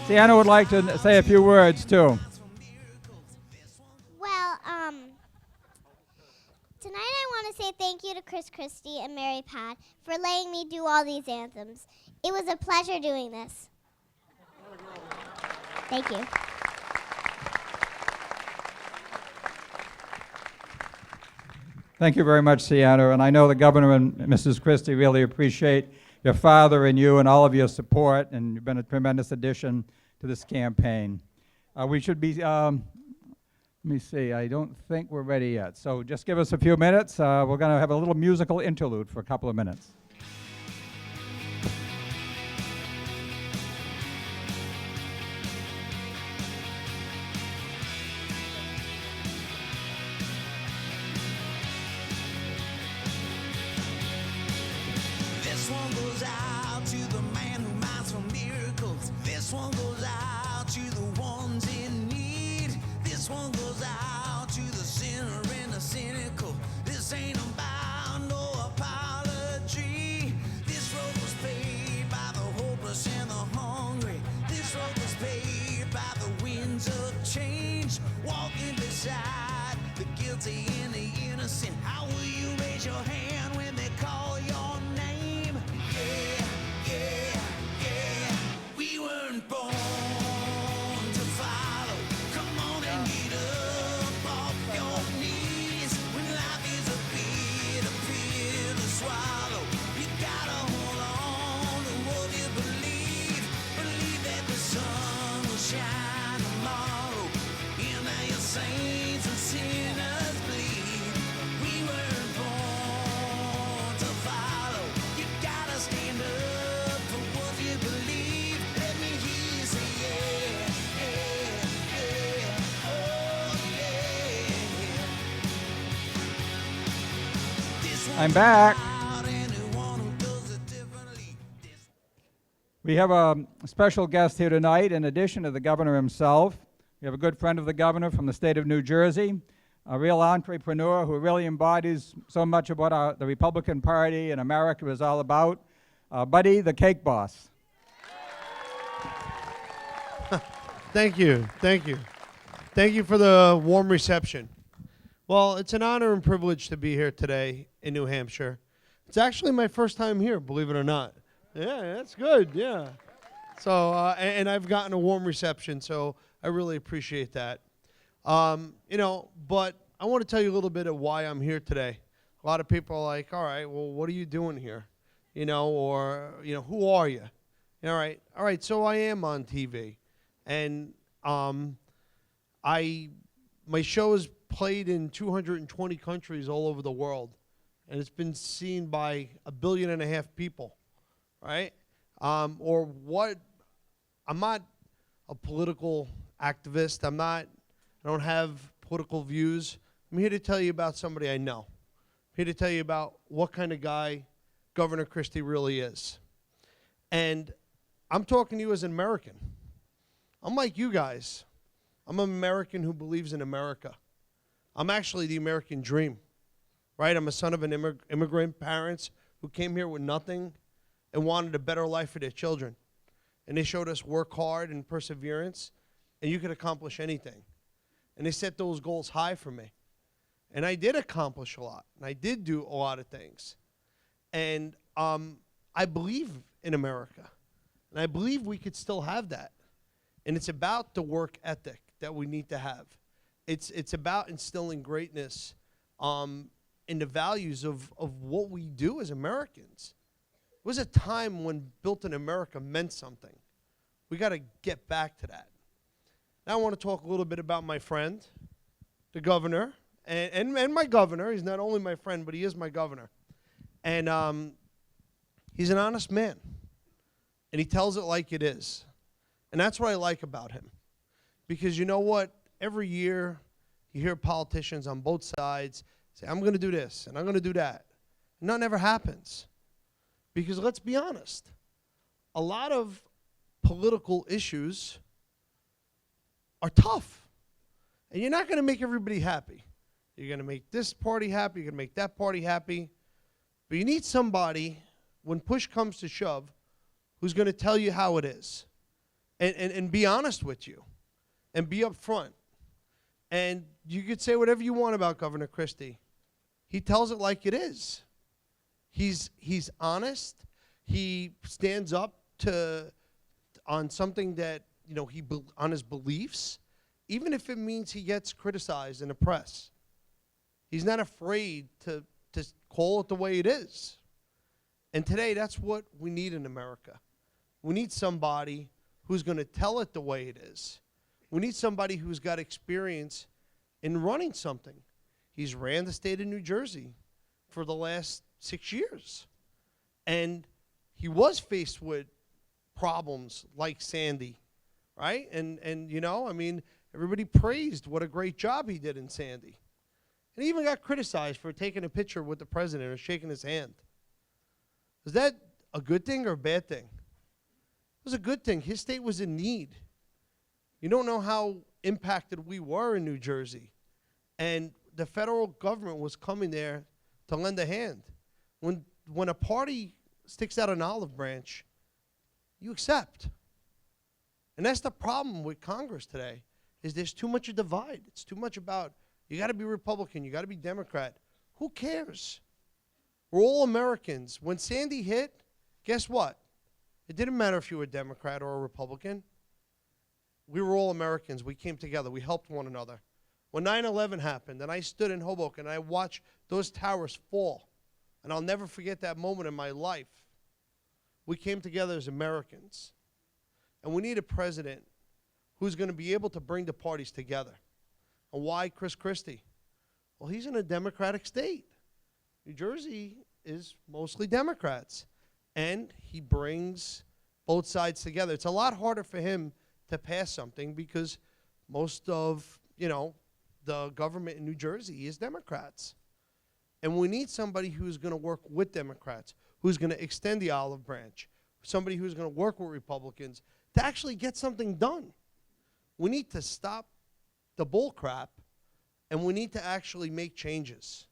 Sienna would like to say a few words, too. Well, tonight I want to say thank you to Christie and Mary Pat for letting me do all these anthems. It was a pleasure doing this. Thank you. Thank you very much, Sienna. And I know the governor and Mrs. Christie really appreciate your father and you and all of your support, and you've been a tremendous addition to this campaign. We should be, let me see, I don't think we're ready yet. So just give us a few minutes. We're going to have a little musical interlude for a couple of minutes. This one goes out to the man who minds for miracles. This one goes out to the ones in need. This one goes out to the sinner and the cynical. This ain't about no apology. This road was paid by the hopeless and the hungry. This road was paid by the winds of change. Walking beside the guilty and the innocent. How will you raise your hand when they call your name? Yeah, yeah, yeah. We weren't born to follow. Come on and get up off your knees. When life is a pill to swallow, you gotta hold on to what you believe. Believe that the sun will shine tomorrow. And now your saints and sinners bleed. We weren't born to follow. You gotta stand up for what you believe. Let me hear you say yeah, yeah, yeah, oh yeah. This I'm back. out anyone who does it differently. We have a special guest here tonight. In addition to the governor himself, we have a good friend of the governor from the state of New Jersey, a real entrepreneur who really embodies so much of what the Republican Party in America is all about, Buddy the Cake Boss. Thank you. Thank you. Thank you for the warm reception. Well, it's an honor and privilege to be here today in New Hampshire. It's actually my first time here, believe it or not. Yeah, that's good. Yeah. So, and I've gotten a warm reception, so I really appreciate that. But I want to tell you a little bit of why I'm here today. A lot of people are like, all right, well, what are you doing here? Who are you? All right, so I am on TV. And my show is played in 220 countries all over the world. And it's been seen by 1.5 billion people, right? I'm not a political activist. I don't have political views. I'm here to tell you about somebody I know. I'm here to tell you about what kind of guy Governor Christie really is. And I'm talking to you as an American. I'm like you guys. I'm an American who believes in America. I'm actually the American dream, right? I'm a son of an immigrant parents who came here with nothing and wanted a better life for their children. And they showed us work hard and perseverance, and you could accomplish anything. And they set those goals high for me. And I did accomplish a lot, and I did do a lot of things. And I believe in America, and I believe we could still have that. And it's about the work ethic that we need to have. It's about instilling greatness in the values of what we do as Americans. It was a time when built in America meant something. We got to get back to that. Now I want to talk a little bit about my friend, the governor, and my governor. He's not only my friend, but he is my governor. And he's an honest man, and he tells it like it is. And that's what I like about him. Because you know what? Every year you hear politicians on both sides say, I'm going to do this, and I'm going to do that. And nothing ever happens. Because let's be honest, a lot of political issues are tough. And you're not going to make everybody happy. You're going to make this party happy, you're going to make that party happy. But you need somebody, when push comes to shove, who's going to tell you how it is. and be honest with you and be upfront. And you could say whatever you want about Governor Christie. He tells it like it is. He's honest. He stands up on something that, on his beliefs, even if it means he gets criticized in the press. He's not afraid to call it the way it is. And today, that's what we need in America. We need somebody who's going to tell it the way it is. We need somebody who's got experience in running something. He's ran the state of New Jersey for the last 6 years. And he was faced with problems like Sandy, right? And everybody praised what a great job he did in Sandy. And he even got criticized for taking a picture with the president or shaking his hand. Is that a good thing or a bad thing? It was a good thing. His state was in need. You don't know how impacted we were in New Jersey. And the federal government was coming there to lend a hand. When a party sticks out an olive branch, you accept. And that's the problem with Congress today, is there's too much a divide. It's too much about, you got to be Republican, you got to be Democrat. Who cares? We're all Americans. When Sandy hit, guess what? It didn't matter if you were a Democrat or a Republican. We were all Americans. We came together. We helped one another. When 9/11 happened, and I stood in Hoboken, and I watched those towers fall, and I'll never forget that moment in my life. We came together as Americans. And we need a president who's going to be able to bring the parties together. And why Chris Christie? Well, he's in a Democratic state. New Jersey is mostly Democrats. And he brings both sides together. It's a lot harder for him to pass something because most of, the government in New Jersey is Democrats. And we need somebody who's going to work with Democrats, who's going to extend the olive branch, somebody who's going to work with Republicans to actually get something done. We need to stop the bull crap, and we need to actually make changes.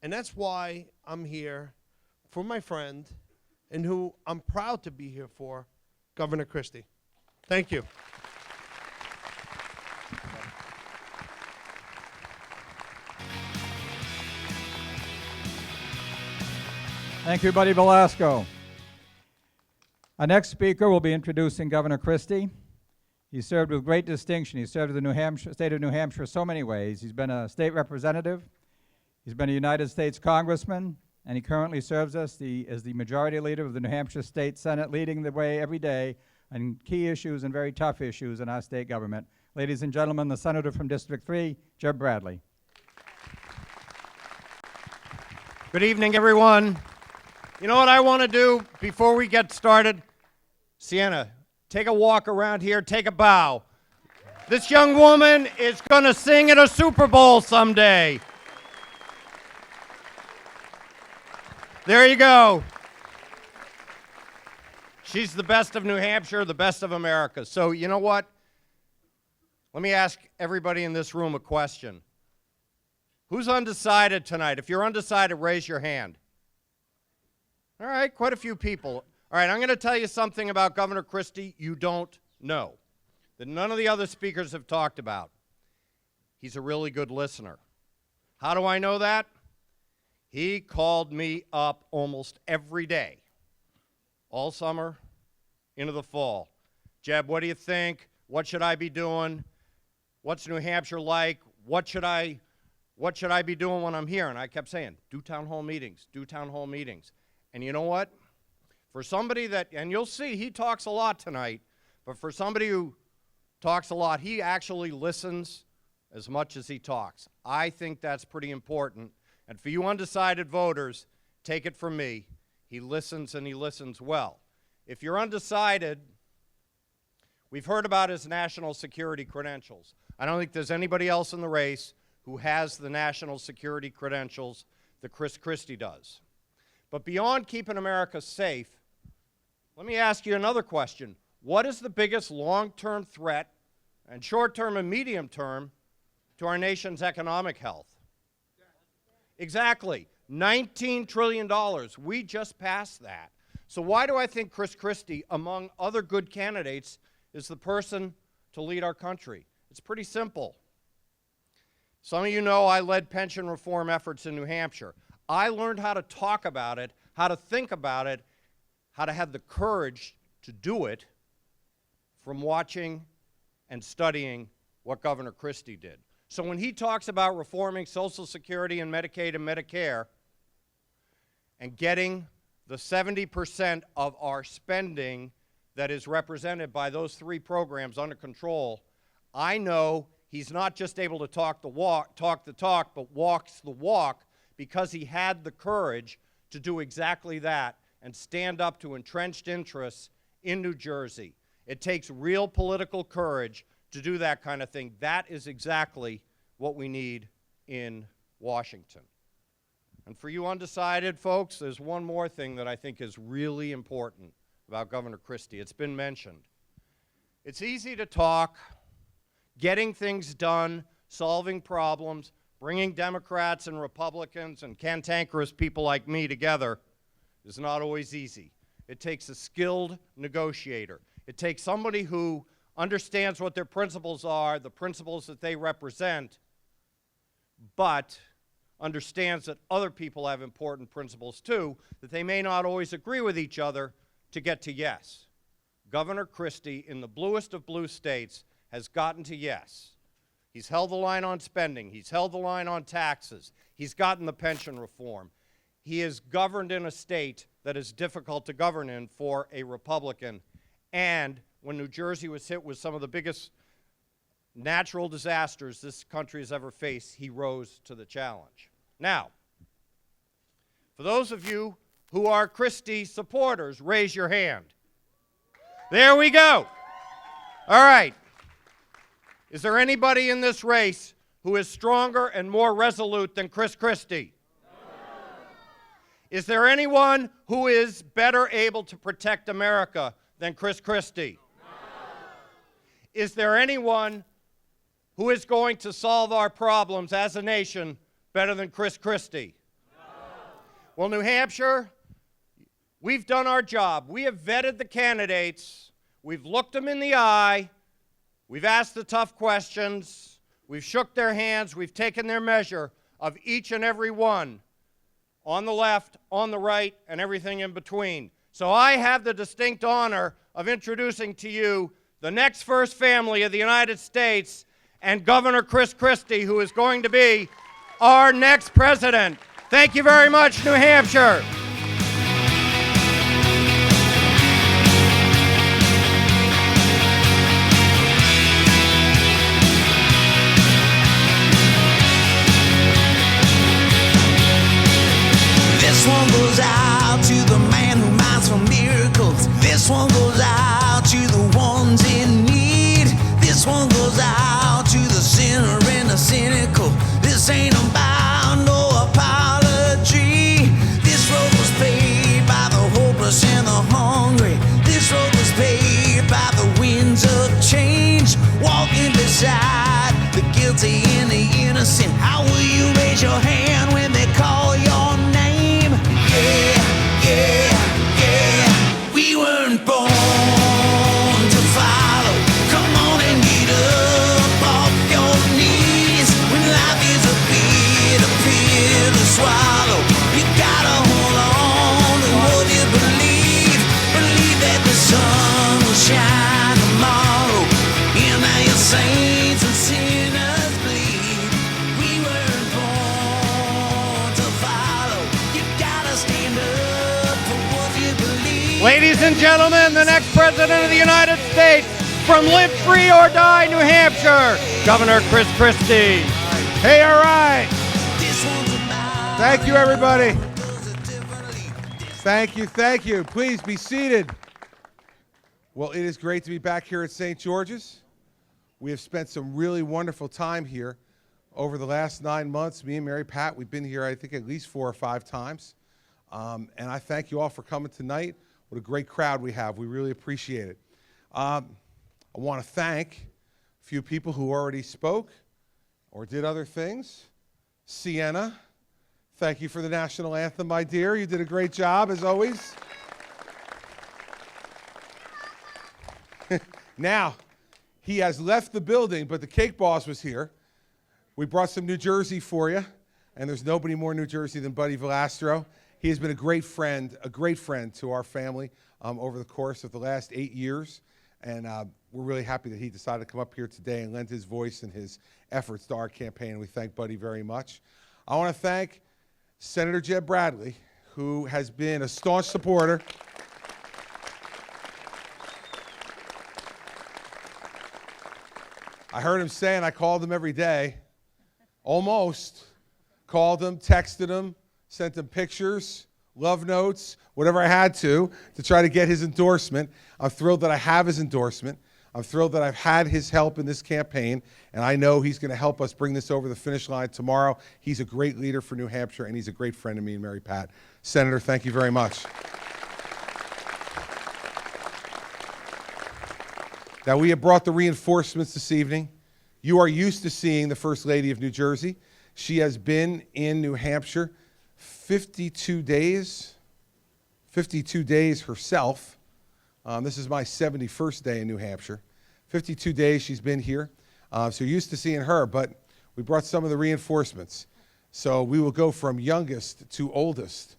And that's why I'm here for my friend, and who I'm proud to be here for, Governor Christie. Thank you. Thank you, Buddy Velasco. Our next speaker will be introducing Governor Christie. He served with great distinction. He served the state of New Hampshire so many ways. He's been a state representative. He's been a United States congressman, and he currently serves us as the majority leader of the New Hampshire State Senate, leading the way every day on key issues and very tough issues in our state government. Ladies and gentlemen, the Senator from District 3, Jeb Bradley. Good evening, everyone. You know what I want to do before we get started? Sienna, take a walk around here, take a bow. This young woman is going to sing at a Super Bowl someday. There you go. She's the best of New Hampshire, the best of America. So you know what? Let me ask everybody in this room a question. Who's undecided tonight? If you're undecided, raise your hand. All right, quite a few people. All right, I'm going to tell you something about Governor Christie you don't know, that none of the other speakers have talked about. He's a really good listener. How do I know that? He called me up almost every day, all summer into the fall. Jeb, what do you think? What should I be doing? What's New Hampshire like? What should I be doing when I'm here? And I kept saying, do town hall meetings, do town hall meetings. And you know what? For somebody that, and you'll see he talks a lot tonight, but for somebody who talks a lot, he actually listens as much as he talks. I think that's pretty important. And for you undecided voters, take it from me, he listens and he listens well. If you're undecided, we've heard about his national security credentials. I don't think there's anybody else in the race who has the national security credentials that Chris Christie does. But beyond keeping America safe, let me ask you another question. What is the biggest long-term threat and short-term and medium-term to our nation's economic health? Exactly. $19 trillion. We just passed that. So why do I think Chris Christie, among other good candidates, is the person to lead our country? It's pretty simple. Some of you know I led pension reform efforts in New Hampshire. I learned how to talk about it, how to think about it, how to have the courage to do it from watching and studying what Governor Christie did. So when he talks about reforming Social Security and Medicaid and Medicare and getting the 70% of our spending that is represented by those three programs under control, I know he's not just able to talk the talk, but walks the walk, because he had the courage to do exactly that and stand up to entrenched interests in New Jersey. It takes real political courage to do that kind of thing. That is exactly what we need in Washington. And for you undecided folks, there's one more thing that I think is really important about Governor Christie. It's been mentioned. It's easy to talk, getting things done, solving problems, bringing Democrats and Republicans and cantankerous people like me together is not always easy. It takes a skilled negotiator. It takes somebody who understands what their principles are, the principles that they represent, but understands that other people have important principles too, that they may not always agree with each other to get to yes. Governor Christie, in the bluest of blue states, has gotten to yes. He's held the line on spending. He's held the line on taxes. He's gotten the pension reform. He is governed in a state that is difficult to govern in for a Republican. And when New Jersey was hit with some of the biggest natural disasters this country has ever faced, he rose to the challenge. Now, for those of you who are Christie supporters, raise your hand. There we go. All right. Is there anybody in this race who is stronger and more resolute than Chris Christie? No. Is there anyone who is better able to protect America than Chris Christie? No. Is there anyone who is going to solve our problems as a nation better than Chris Christie? No. Well, New Hampshire, we've done our job. We have vetted the candidates. We've looked them in the eye. We've asked the tough questions. We've shook their hands. We've taken their measure of each and every one, on the left, on the right, and everything in between. So I have the distinct honor of introducing to you the next First Family of the United States and Governor Chris Christie, who is going to be our next president. Thank you very much, New Hampshire. This one goes out to the man who minds for miracles. This one goes out to the ones in need. This one goes out to the sinner and the cynical. This ain't about no apology. This road was paved by the hopeless and the hungry. This road was paved by the winds of change. Walking beside the guilty and the innocent. How will you raise your hand when they call your name? Yeah, yeah, yeah. We weren't born to follow. Come on and get up off your knees. When life is a pill to swallow, you gotta hold on to what you believe. Believe that the sun will shine tomorrow. And now your saints and sinners bleed. We weren't born to follow. You gotta stand up for what you believe. Ladies and gentlemen, the next president of the United States, from Live Free or Die, New Hampshire, Governor Chris Christie. Hey, all right. This one's about Thank you, everybody. differently. Thank you. Please be seated. Well, it is great to be back here at St. George's. We have spent some really wonderful time here over the last 9 months. Me and Mary Pat, we've been here, I think, at least 4 or 5 times. And I thank you all for coming tonight. What a great crowd we have. We really appreciate it. I want to thank a few people who already spoke or did other things. Sienna, thank you for the national anthem, my dear. You did a great job, as always. Now, he has left the building, but the cake boss was here. We brought some New Jersey for you, and there's nobody more New Jersey than Buddy Velastro. He has been a great friend to our family over the course of the last 8 years, and we're really happy that he decided to come up here today and lend his voice and his efforts to our campaign, and we thank Buddy very much. I want to thank Senator Jeb Bradley, who has been a staunch supporter. I heard him saying I called him every day, almost. Called him, texted him, sent him pictures, love notes, whatever I had to try to get his endorsement. I'm thrilled that I have his endorsement. I'm thrilled that I've had his help in this campaign, and I know he's going to help us bring this over the finish line tomorrow. He's a great leader for New Hampshire, and he's a great friend of me and Mary Pat. Senator, thank you very much. Now, we have brought the reinforcements this evening. You are used to seeing the First Lady of New Jersey. She has been in New Hampshire 52 days herself. This is my 71st day in New Hampshire. 52 days she's been here. So you're used to seeing her, but we brought some of the reinforcements. So we will go from youngest to oldest.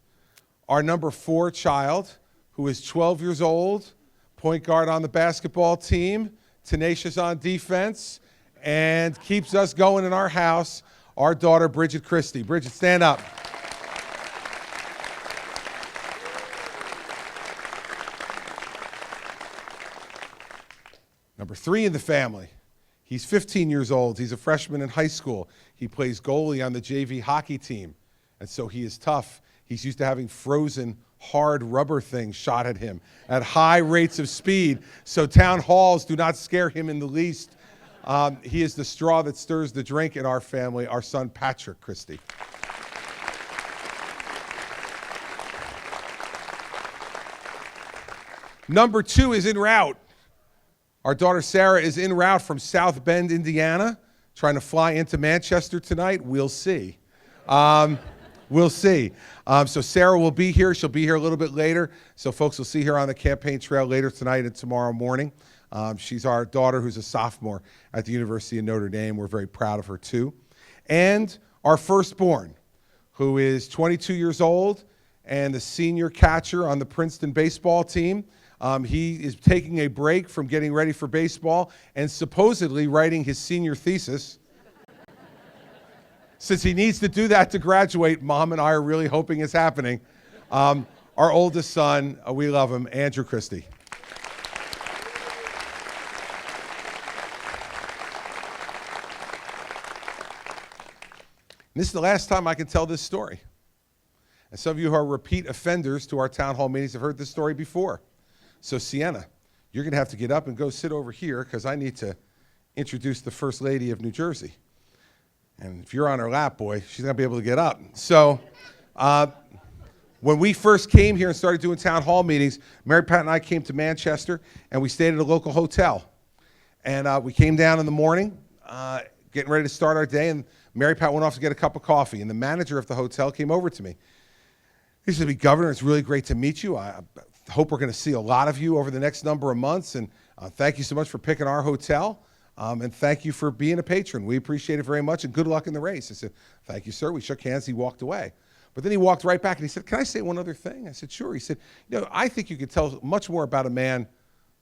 Our number 4 child, who is 12 years old, point guard on the basketball team, tenacious on defense, and keeps us going in our house, our daughter, Bridget Christie. Bridget, stand up. Number 3 in the family. He's 15 years old. He's a freshman in high school. He plays goalie on the JV hockey team, and so he is tough. He's used to having frozen, hard rubber things shot at him at high rates of speed, so town halls do not scare him in the least. He is the straw that stirs the drink in our family, our son, Patrick Christie. Number 2 is en route. Our daughter, Sarah, is en route from South Bend, Indiana, trying to fly into Manchester tonight. We'll see. We'll see. So Sarah will be here. She'll be here a little bit later. So folks will see her on the campaign trail later tonight and tomorrow morning. She's our daughter who's a sophomore at the University of Notre Dame. We're very proud of her too. And our firstborn, who is 22 years old and the senior catcher on the Princeton baseball team. He is taking a break from getting ready for baseball and supposedly writing his senior thesis. Since he needs to do that to graduate, Mom and I are really hoping it's happening. Our oldest son, we love him, Andrew Christie. And this is the last time I can tell this story. And some of you who are repeat offenders to our town hall meetings have heard this story before. So Sienna, you're going to have to get up and go sit over here because I need to introduce the First Lady of New Jersey. And if you're on her lap, boy, she's not going to be able to get up. So when we first came here and started doing town hall meetings, Mary Pat and I came to Manchester, and we stayed at a local hotel. And we came down in the morning, getting ready to start our day, and Mary Pat went off to get a cup of coffee. And the manager of the hotel came over to me. He said to me, Governor, it's really great to meet you. I hope we're going to see a lot of you over the next number of months. And thank you so much for picking our hotel. And thank you for being a patron. We appreciate it very much, and good luck in the race. I said, thank you, sir. We shook hands. He walked away. But then he walked right back, and he said, can I say one other thing? I said, sure. He said, I think you can tell much more about a man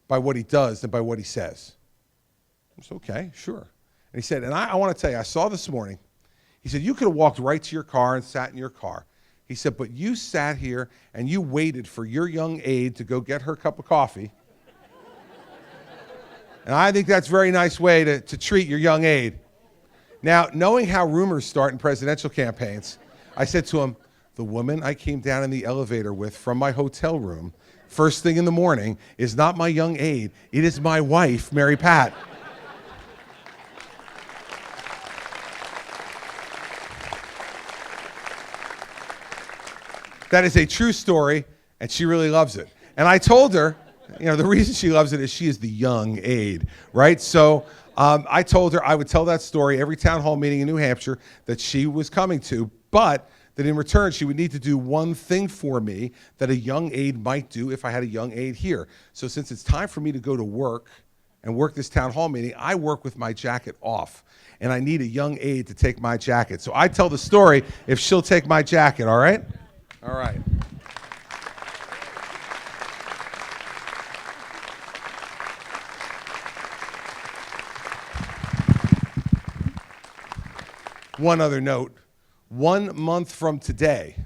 by what he does than by what he says. I said, okay, sure. And he said, and I want to tell you, I saw this morning, he said, you could have walked right to your car and sat in your car. He said, but you sat here and you waited for your young aide to go get her cup of coffee. And I think that's a very nice way to treat your young aide. Now, knowing how rumors start in presidential campaigns, I said to him, the woman I came down in the elevator with from my hotel room first thing in the morning is not my young aide. It is my wife, Mary Pat. That is a true story, and she really loves it. And I told her, the reason she loves it is she is the young aide, right? So I told her I would tell that story every town hall meeting in New Hampshire that she was coming to, but that in return she would need to do one thing for me that a young aide might do if I had a young aide here. So since it's time for me to go to work and work this town hall meeting, I work with my jacket off. And I need a young aide to take my jacket. So I tell the story if she'll take my jacket, all right? All right. One other note, 1 month from today,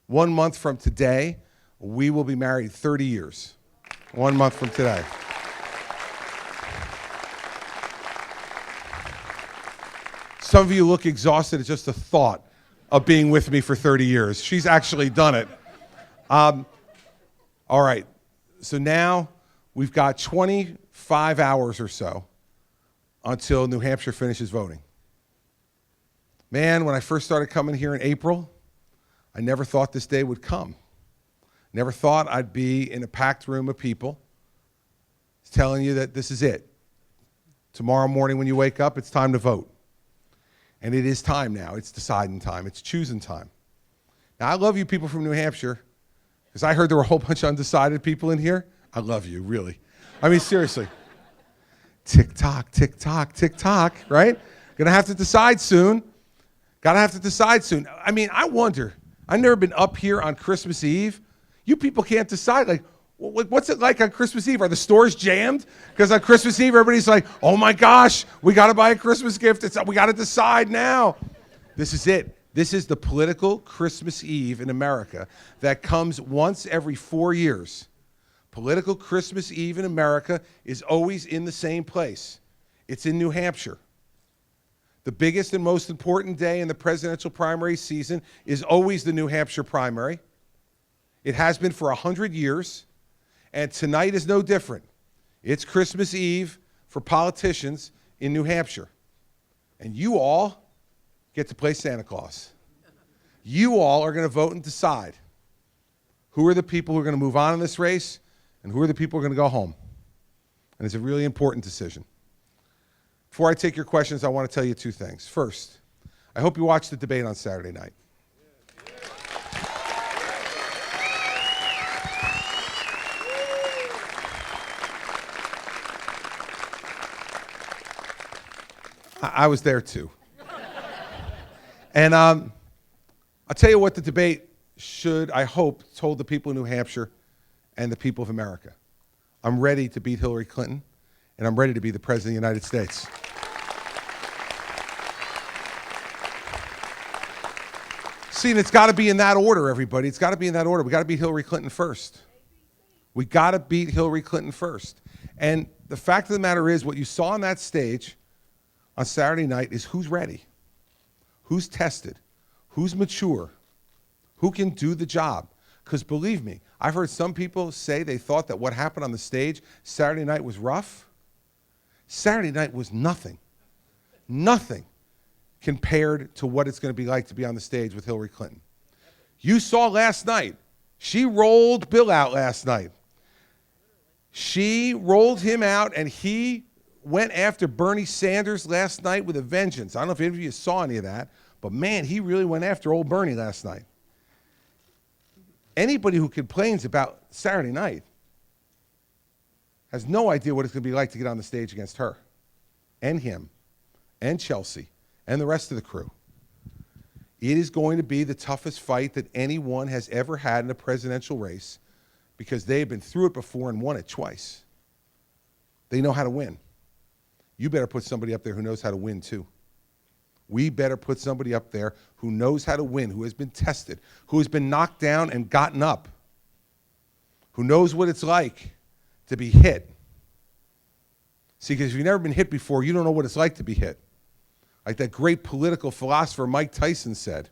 we will be married 30 years. 1 month from today. Some of you look exhausted at just the thought of being with me for 30 years. She's actually done it. All right, so now we've got 25 hours or so until New Hampshire finishes voting. Man, when I first started coming here in April, I never thought this day would come. Never thought I'd be in a packed room of people telling you that this is it. Tomorrow morning when you wake up, it's time to vote. And it is time now. It's deciding time. It's choosing time. Now, I love you people from New Hampshire, because I heard there were a whole bunch of undecided people in here. I love you, really. I mean, seriously. Tick-tock, tick-tock, tick-tock, right? Gonna have to decide soon. Gotta have to decide soon. I mean, I wonder. I've never been up here on Christmas Eve. You people can't decide. Like, what's it like on Christmas Eve? Are the stores jammed? Because on Christmas Eve, everybody's like, oh my gosh, we got to buy a Christmas gift. We got to decide now. This is it. This is the political Christmas Eve in America that comes once every 4 years. Political Christmas Eve in America is always in the same place. It's in New Hampshire. The biggest and most important day in the presidential primary season is always the New Hampshire primary. It has been for 100 years. And tonight is no different. It's Christmas Eve for politicians in New Hampshire. And you all get to play Santa Claus. You all are going to vote and decide who are the people who are going to move on in this race and who are the people who are going to go home. And it's a really important decision. Before I take your questions, I want to tell you two things. First, I hope you watched the debate on Saturday night. I was there too. And I'll tell you what the debate should, I hope, told the people of New Hampshire and the people of America. I'm ready to beat Hillary Clinton, and I'm ready to be the President of the United States. See, and it's got to be in that order, everybody. It's got to be in that order. We got to beat Hillary Clinton first. We got to beat Hillary Clinton first. And the fact of the matter is, what you saw on that stage on Saturday night is who's ready, who's tested, who's mature, who can do the job. Because believe me, I've heard some people say they thought that what happened on the stage Saturday night was rough. Saturday night was nothing, nothing compared to what it's going to be like to be on the stage with Hillary Clinton. You saw last night, she rolled Bill out last night. She rolled him out, and he went after Bernie Sanders last night with a vengeance. I don't know if any of you saw any of that, but man, he really went after old Bernie last night. Anybody who complains about Saturday night has no idea what it's going to be like to get on the stage against her and him and Chelsea and the rest of the crew. It is going to be the toughest fight that anyone has ever had in a presidential race, because they've been through it before and won it twice. They know how to win. You better put somebody up there who knows how to win too. We better put somebody up there who knows how to win, who has been tested, who has been knocked down and gotten up, who knows what it's like to be hit. See, because if you've never been hit before, you don't know what it's like to be hit. Like that great political philosopher Mike Tyson said.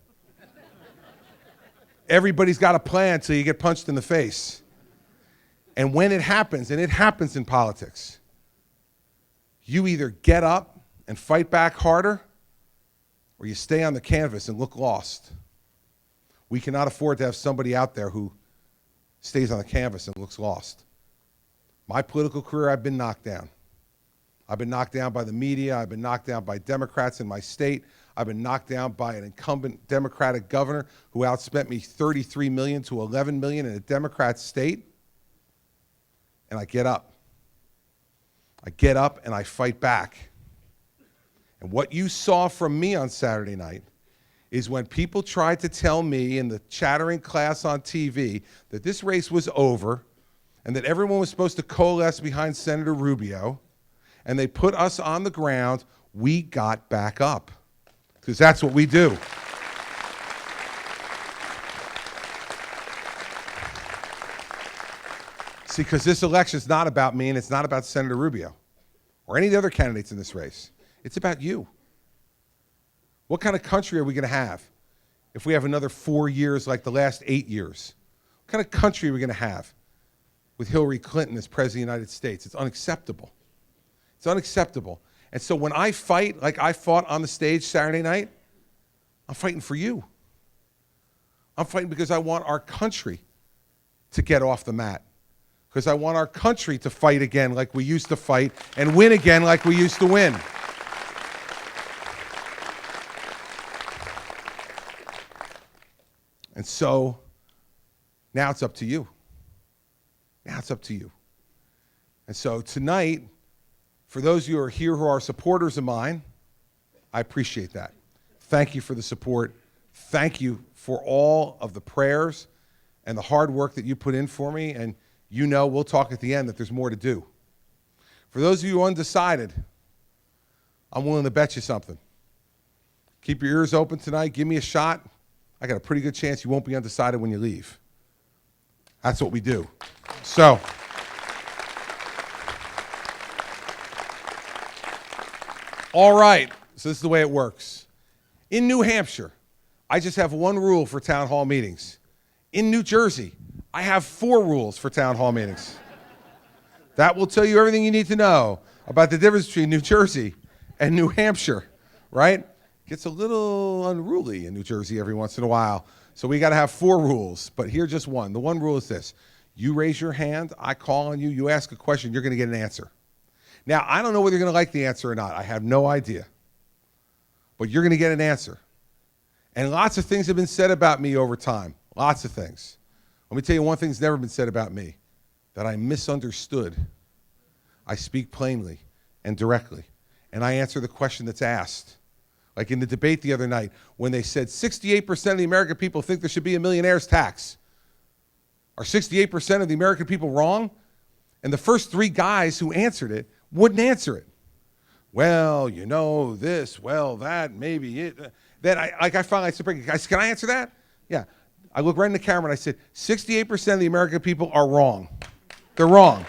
Everybody's got a plan until you get punched in the face. And when it happens, and it happens in politics, you either get up and fight back harder, or you stay on the canvas and look lost. We cannot afford to have somebody out there who stays on the canvas and looks lost. My political career, I've been knocked down. I've been knocked down by the media. I've been knocked down by Democrats in my state. I've been knocked down by an incumbent Democratic governor who outspent me $33 million to $11 million in a Democrat state. And I get up. I get up and I fight back. And what you saw from me on Saturday night is when people tried to tell me in the chattering class on TV that this race was over and that everyone was supposed to coalesce behind Senator Rubio, and they put us on the ground, we got back up. Because that's what we do. See, because this election is not about me and it's not about Senator Rubio or any of the other candidates in this race. It's about you. What kind of country are we going to have if we have another 4 years like the last 8 years? What kind of country are we going to have with Hillary Clinton as President of the United States? It's unacceptable. It's unacceptable. And so when I fight like I fought on the stage Saturday night, I'm fighting for you. I'm fighting because I want our country to get off the mat. Because I want our country to fight again like we used to fight and win again like we used to win. And so now it's up to you. Now it's up to you. And so tonight, for those of you who are here who are supporters of mine, I appreciate that. Thank you for the support. Thank you for all of the prayers and the hard work that you put in for me. And you know, we'll talk at the end that there's more to do. For those of you undecided, I'm willing to bet you something. Keep your ears open tonight. Give me a shot. I got a pretty good chance you won't be undecided when you leave. That's what we do. So, all right. So this is the way it works. In New Hampshire, I just have one rule for town hall meetings. In New Jersey, I have 4 rules for town hall meetings. That will tell you everything you need to know about the difference between New Jersey and New Hampshire, right? Gets a little unruly in New Jersey every once in a while. So we got to have 4 rules, but here just one. The one rule is this. You raise your hand, I call on you, you ask a question, you're going to get an answer. Now, I don't know whether you're going to like the answer or not. I have no idea. But you're going to get an answer. And lots of things have been said about me over time. Lots of things. Let me tell you one thing that's never been said about me, that I'm misunderstood. I speak plainly and directly, and I answer the question that's asked. Like in the debate the other night, when they said 68% of the American people think there should be a millionaire's tax. Are 68% of the American people wrong? And the first 3 guys who answered it wouldn't answer it. Well, you know, this, well, that, maybe it. Then I finally said, guys, can I answer that? Yeah. I looked right in the camera and I said, 68% of the American people are wrong. They're wrong.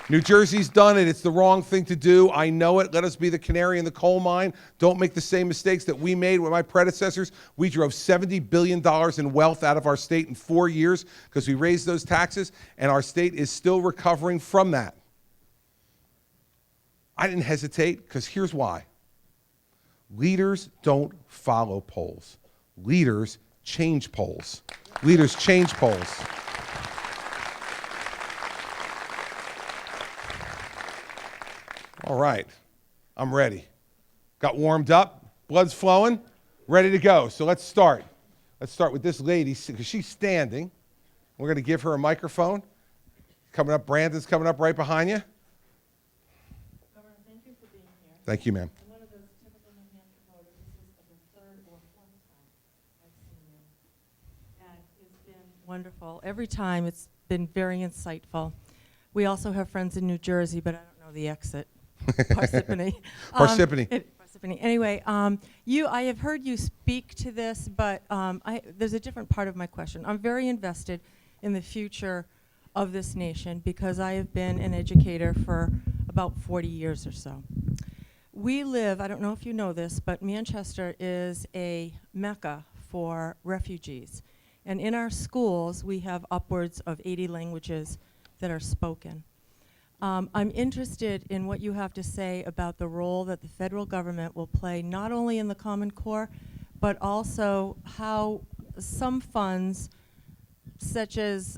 New Jersey's done it. It's the wrong thing to do. I know it. Let us be the canary in the coal mine. Don't make the same mistakes that we made with my predecessors. We drove $70 billion in wealth out of our state in 4 years because we raised those taxes, and our state is still recovering from that. I didn't hesitate because here's why. Leaders don't follow polls. Leaders change polls. Leaders change polls. All right, I'm ready. Got warmed up, blood's flowing, ready to go. So let's start. Let's start with this lady, because she's standing. We're going to give her a microphone. Coming up, Brandon's coming up right behind you. Governor, thank you for being here. Thank you, ma'am. I'm one of those typical New Hampshire voters. This is the 3rd or 4th time I've seen you. And it's been wonderful. Every time it's been very insightful. We also have friends in New Jersey, but I don't know the exit. Parsippany. Parsippany. Anyway, I have heard you speak to this, but there's a different part of my question. I'm very invested in the future of this nation because I have been an educator for about 40 years or so. We live, I don't know if you know this, but Manchester is a mecca for refugees. And in our schools, we have upwards of 80 languages that are spoken. I'm interested in what you have to say about the role that the federal government will play not only in the Common Core, but also how some funds, such as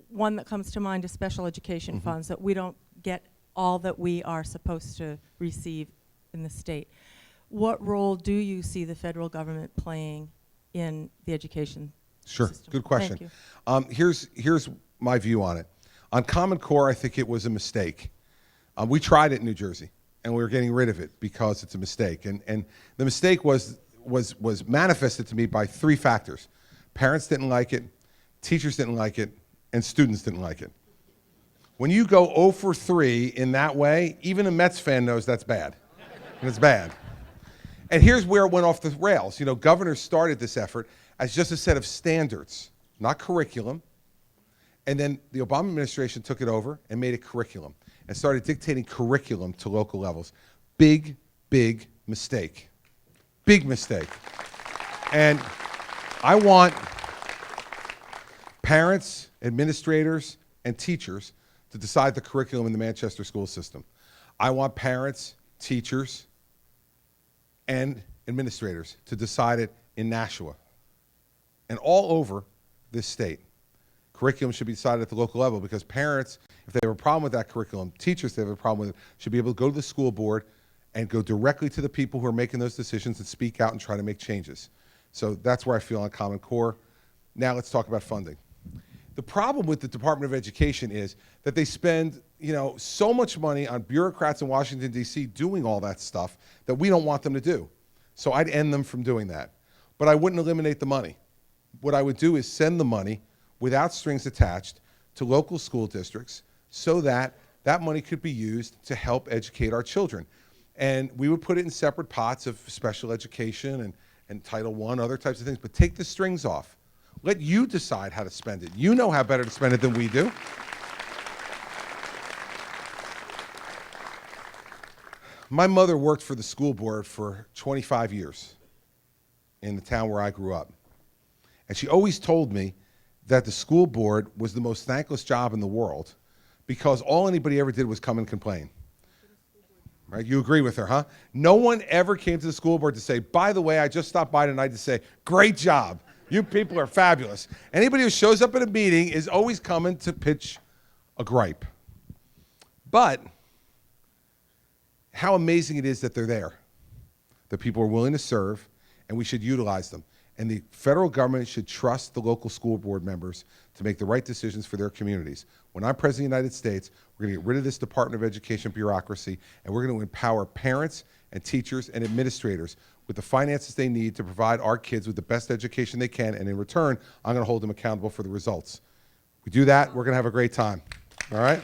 one that comes to mind is special education funds, that we don't get all that we are supposed to receive in the state. What role do you see the federal government playing in the education Sure, system? good question. Thank you. Here's my view on it. On Common Core, I think it was a mistake. We tried it in New Jersey, and we were getting rid of it because it's a mistake. And the mistake was manifested to me by three factors. Parents didn't like it, teachers didn't like it, and students didn't like it. When you go 0 for 3 in that way, even a Mets fan knows that's bad. And it's bad. And here's where it went off the rails. You know, governors started this effort as just a set of standards, not curriculum. And then the Obama administration took it over and made it curriculum and started dictating curriculum to local levels. Big, big mistake. Big mistake. And I want parents, administrators, and teachers to decide the curriculum in the Manchester school system. I want parents, teachers, and administrators to decide it in Nashua and all over this state. Curriculum should be decided at the local level because parents, if they have a problem with that curriculum, teachers, if they have a problem with it, should be able to go to the school board and go directly to the people who are making those decisions and speak out and try to make changes. So that's where I feel on Common Core. Now let's talk about funding. The problem with the Department of Education is that they spend, so much money on bureaucrats in Washington, D.C. doing all that stuff that we don't want them to do. So I'd end them from doing that. But I wouldn't eliminate the money. What I would do is send the money without strings attached to local school districts so that that money could be used to help educate our children. And we would put it in separate pots of special education and Title I, other types of things, but take the strings off. Let you decide how to spend it. You know how better to spend it than we do. My mother worked for the school board for 25 years in the town where I grew up. And she always told me that the school board was the most thankless job in the world because all anybody ever did was come and complain. Right? You agree with her, huh? No one ever came to the school board to say, by the way, I just stopped by tonight to say, great job. You people are fabulous. Anybody who shows up at a meeting is always coming to pitch a gripe. But how amazing it is that they're there, that people are willing to serve, and we should utilize them. And the federal government should trust the local school board members to make the right decisions for their communities. When I'm President of the United States, we're going to get rid of this Department of Education bureaucracy, and we're going to empower parents and teachers and administrators with the finances they need to provide our kids with the best education they can, and in return, I'm going to hold them accountable for the results. We do that, we're going to have a great time. All right?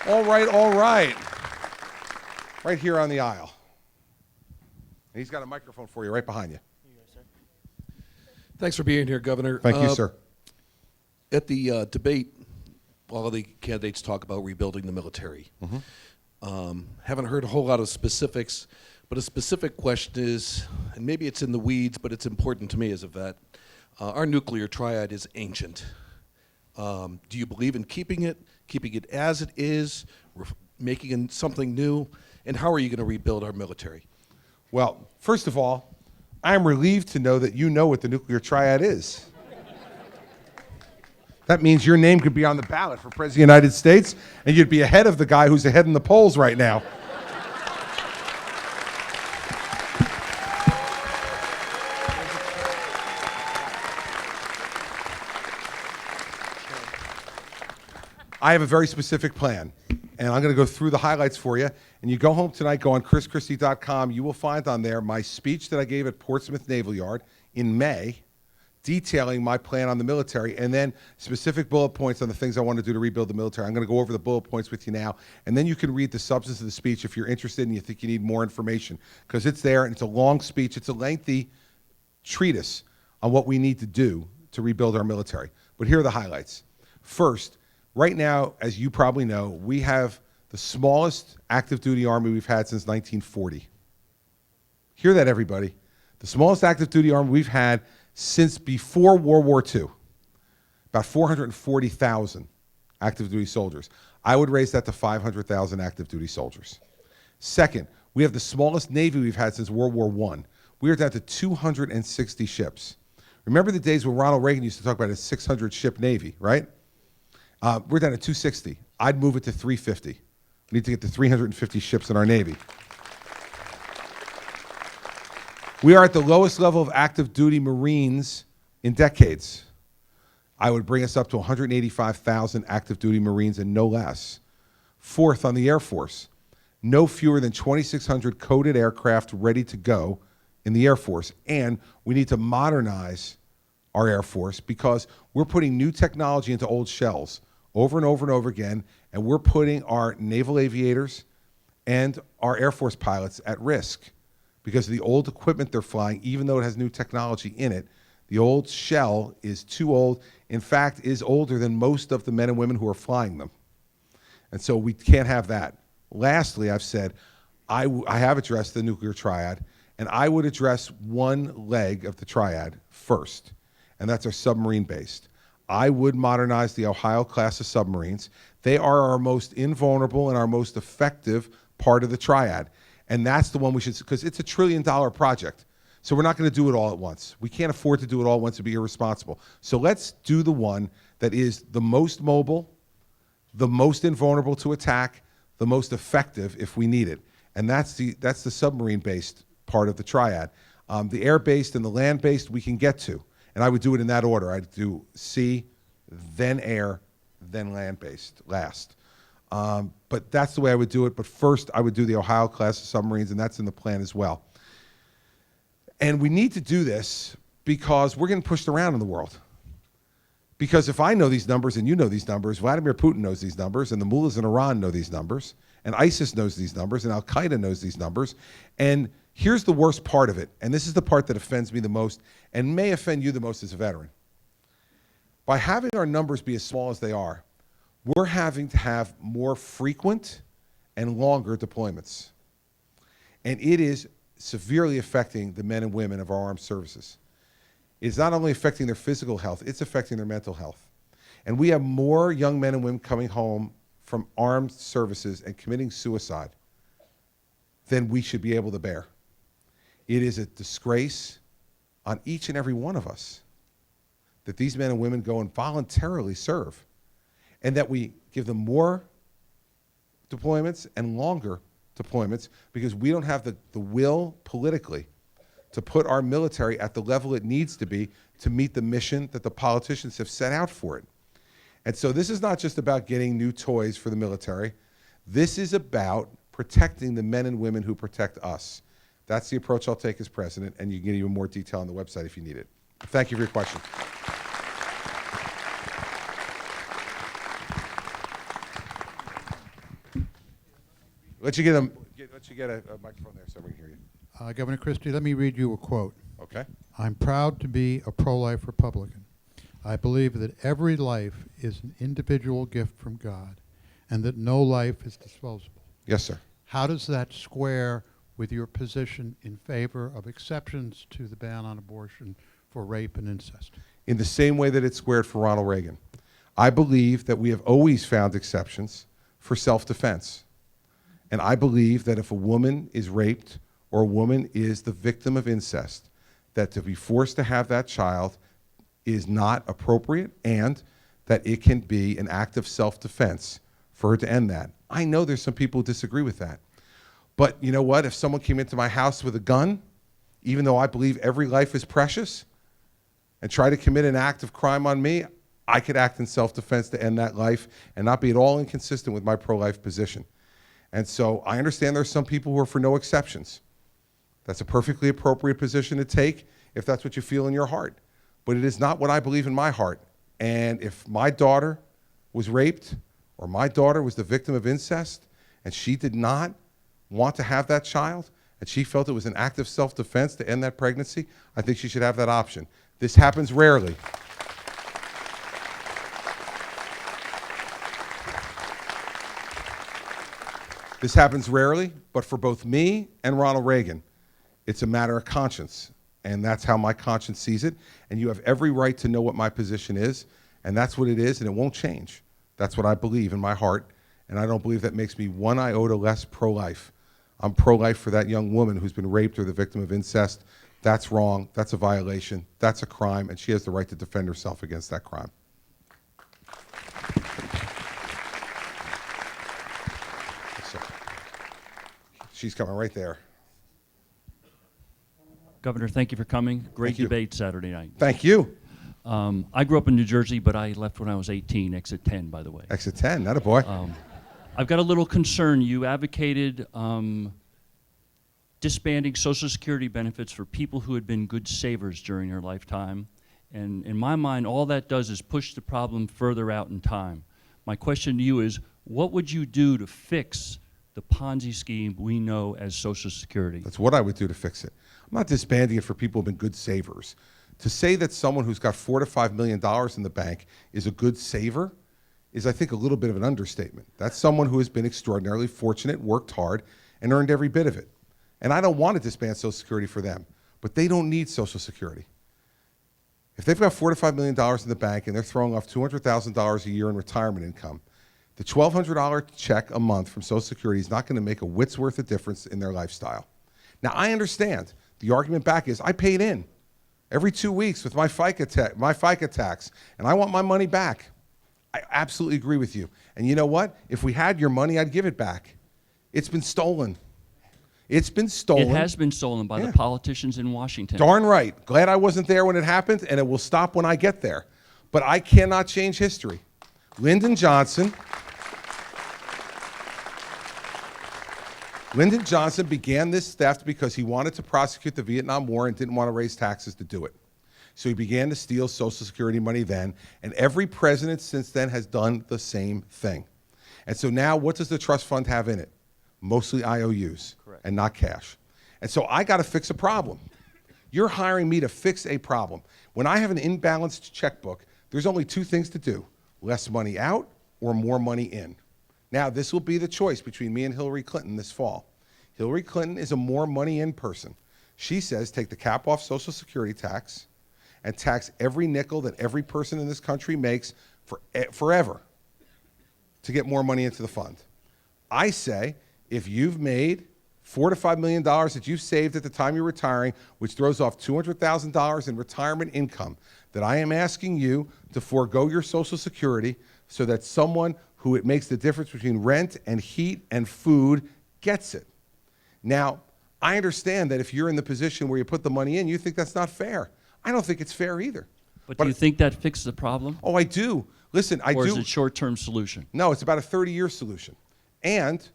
All right, all right. Right here on the aisle. And he's got a microphone for you right behind you. Thanks for being here, Governor. Thank you, sir. At the debate, all of the candidates talk about rebuilding the military. Haven't heard a whole lot of specifics, but a specific question is, and maybe it's in the weeds, but it's important to me as a vet, our nuclear triad is ancient. Do you believe in keeping it as it is, making something new, and how are you going to rebuild our military? Well, first of all, I'm relieved to know that you know what the nuclear triad is. That means your name could be on the ballot for President of the United States, and you'd be ahead of the guy who's ahead in the polls right now. I have a very specific plan, and I'm going to go through the highlights for you. And you go home tonight, go on chrischristie.com. You will find on there my speech that I gave at Portsmouth Naval Yard in May, detailing my plan on the military, and then specific bullet points on the things I want to do to rebuild the military. I'm going to go over the bullet points with you now, and then you can read the substance of the speech if you're interested and you think you need more information, because it's there, and it's a long speech. It's a lengthy treatise on what we need to do to rebuild our military. But here are the highlights. First, right now, as you probably know, we have the smallest active duty army we've had since 1940. Hear that, everybody. The smallest active duty army we've had since before World War II. About 440,000 active duty soldiers. I would raise that to 500,000 active duty soldiers. Second, we have the smallest Navy we've had since World War I. We are down to 260 ships. Remember the days when Ronald Reagan used to talk about a 600-ship Navy, right? We're down to 260. I'd move it to 350. We need to get to 350 ships in our Navy. We are at the lowest level of active duty Marines in decades. I would bring us up to 185,000 active duty Marines and no less. Fourth, on the Air Force, no fewer than 2,600 coded aircraft ready to go in the Air Force. And we need to modernize our Air Force because we're putting new technology into old shells over and over and over again, and we're putting our naval aviators and our Air Force pilots at risk because of the old equipment they're flying, even though it has new technology in it. The old shell is too old, in fact, is older than most of the men and women who are flying them. And so we can't have that. Lastly, I've said, I have addressed the nuclear triad, and I would address one leg of the triad first, and that's our submarine-based. I would modernize the Ohio class of submarines. They are our most invulnerable and our most effective part of the triad. And that's the one we should, because it's $1 trillion project. So we're not going to do it all at once. We can't afford to do it all at once and be irresponsible. So let's do the one that is the most mobile, the most invulnerable to attack, the most effective if we need it. And that's the submarine-based part of the triad. The air-based and the land-based we can get to. And I would do it in that order. I'd do sea, then air, then land-based last. But that's the way I would do it. But first, I would do the Ohio class of submarines, and that's in the plan as well. And we need to do this because we're getting pushed around in the world. Because if I know these numbers and you know these numbers, Vladimir Putin knows these numbers, and the mullahs in Iran know these numbers, and ISIS knows these numbers, and Al-Qaeda knows these numbers. And here's the worst part of it, and this is the part that offends me the most and may offend you the most as a veteran. By having our numbers be as small as they are, we're having to have more frequent and longer deployments. And it is severely affecting the men and women of our armed services. It's not only affecting their physical health, it's affecting their mental health. And we have more young men and women coming home from armed services and committing suicide than we should be able to bear. It is a disgrace on each and every one of us that these men and women go and voluntarily serve, and that we give them more deployments and longer deployments because we don't have the will politically to put our military at the level it needs to be to meet the mission that the politicians have set out for it. And so this is not just about getting new toys for the military. This is about protecting the men and women who protect us. That's the approach I'll take as president, and you can get even more detail on the website if you need it. Thank you for your question. Let you get a microphone there so we can hear you. Governor Christie, let me read you a quote. Okay. I'm proud to be a pro-life Republican. I believe that every life is an individual gift from God and that no life is disposable. Yes, sir. How does that square with your position in favor of exceptions to the ban on abortion for rape and incest? In the same way that it's squared for Ronald Reagan. I believe that we have always found exceptions for self-defense. And I believe that if a woman is raped or a woman is the victim of incest, that to be forced to have that child is not appropriate and that it can be an act of self-defense for her to end that. I know there's some people who disagree with that. But you know what? If someone came into my house with a gun, even though I believe every life is precious, and try to commit an act of crime on me, I could act in self-defense to end that life and not be at all inconsistent with my pro-life position. And so I understand there's some people who are for no exceptions. That's a perfectly appropriate position to take if that's what you feel in your heart. But it is not what I believe in my heart. And if my daughter was raped or my daughter was the victim of incest and she did not want to have that child and she felt it was an act of self-defense to end that pregnancy, I think she should have that option. This happens rarely. This happens rarely, but for both me and Ronald Reagan, it's a matter of conscience. And that's how my conscience sees it. And you have every right to know what my position is. And that's what it is, and it won't change. That's what I believe in my heart. And I don't believe that makes me one iota less pro-life. I'm pro-life for that young woman who's been raped or the victim of incest. That's wrong. That's a violation. That's a crime. And she has the right to defend herself against that crime. She's coming right there. Governor, thank you for coming. Great Thank you. debate Saturday night. Thank you. I grew up in New Jersey, but I left when I was 18, exit 10, by the way. Exit 10, not a boy. I've got a little concern. You advocated disbanding Social Security benefits for people who had been good savers during their lifetime. And in my mind, all that does is push the problem further out in time. My question to you is, what would you do to fix the Ponzi scheme we know as Social Security? That's what I would do to fix it. I'm not disbanding it for people who've been good savers. To say that someone who's got $4 to $5 million in the bank is a good saver is, I think, a little bit of an understatement. That's someone who has been extraordinarily fortunate, worked hard, and earned every bit of it. And I don't want to disband Social Security for them, but they don't need Social Security. If they've got $4 to $5 million in the bank and they're throwing off $200,000 a year in retirement income, the $1,200 check a month from Social Security is not going to make a whit's worth of difference in their lifestyle. Now, I understand. The argument back is, I paid in every 2 weeks with my FICA tax, and I want my money back. I absolutely agree with you. And you know what? If we had your money, I'd give it back. It's been stolen. It's been stolen. It has been stolen by the politicians in Washington. Darn right. Glad I wasn't there when it happened, and it will stop when I get there. But I cannot change history. Lyndon Johnson began this theft because he wanted to prosecute the Vietnam War and didn't want to raise taxes to do it. So he began to steal Social Security money then, and every president since then has done the same thing. And so now, what does the trust fund have in it? Mostly IOUs. Correct. And not cash. And so I got to fix a problem. You're hiring me to fix a problem. When I have an imbalanced checkbook, there's only two things to do: less money out or more money in. Now, this will be the choice between me and Hillary Clinton this fall. Hillary Clinton is a more money in person. She says take the cap off Social Security tax and tax every nickel that every person in this country makes forever to get more money into the fund. I say, if you've made $4 to $5 million that you've saved at the time you're retiring, which throws off $200,000 in retirement income, that I am asking you to forego your Social Security so that someone who it makes the difference between rent and heat and food gets it. Now, I understand that if you're in the position where you put the money in, you think that's not fair. I don't think it's fair either. But do you think that fixes the problem? Oh, I do. Listen, I do. Or is it a short-term solution? No, it's about a 30-year solution. And,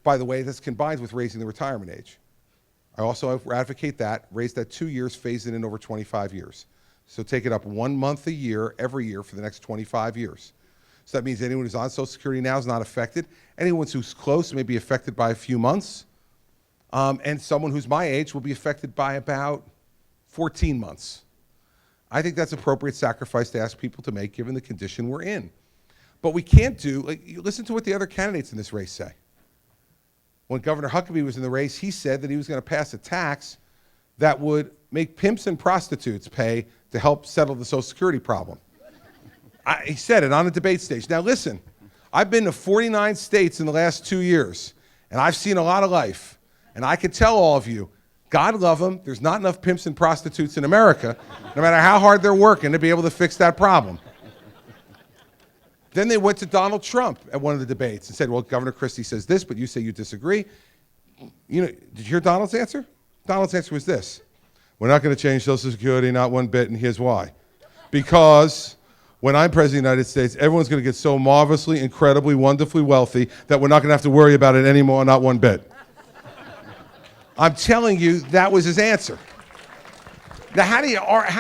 by the way, that's combined with raising the retirement age. I also advocate that, raise that 2 years, phase it in over 25 years. So take it up 1 month a year, every year for the next 25 years. So that means anyone who's on Social Security now is not affected. Anyone who's close may be affected by a few months. And someone who's my age will be affected by about 14 months. I think that's appropriate sacrifice to ask people to make given the condition we're in. But we can't do, listen to what the other candidates in this race say. When Governor Huckabee was in the race, he said that he was going to pass a tax that would make pimps and prostitutes pay to help settle the Social Security problem. He said it on the debate stage. Now listen, I've been to 49 states in the last 2 years, and I've seen a lot of life. And I can tell all of you, God love them, there's not enough pimps and prostitutes in America, no matter how hard they're working, to be able to fix that problem. Then they went to Donald Trump at one of the debates and said, well, Governor Christie says this, but you say you disagree. You know, did you hear Donald's answer? Donald's answer was this: we're not going to change Social Security, not one bit, and here's why. Because when I'm President of the United States, everyone's going to get so marvelously, incredibly, wonderfully wealthy that we're not going to have to worry about it anymore, not one bit. I'm telling you, that was his answer. Now, how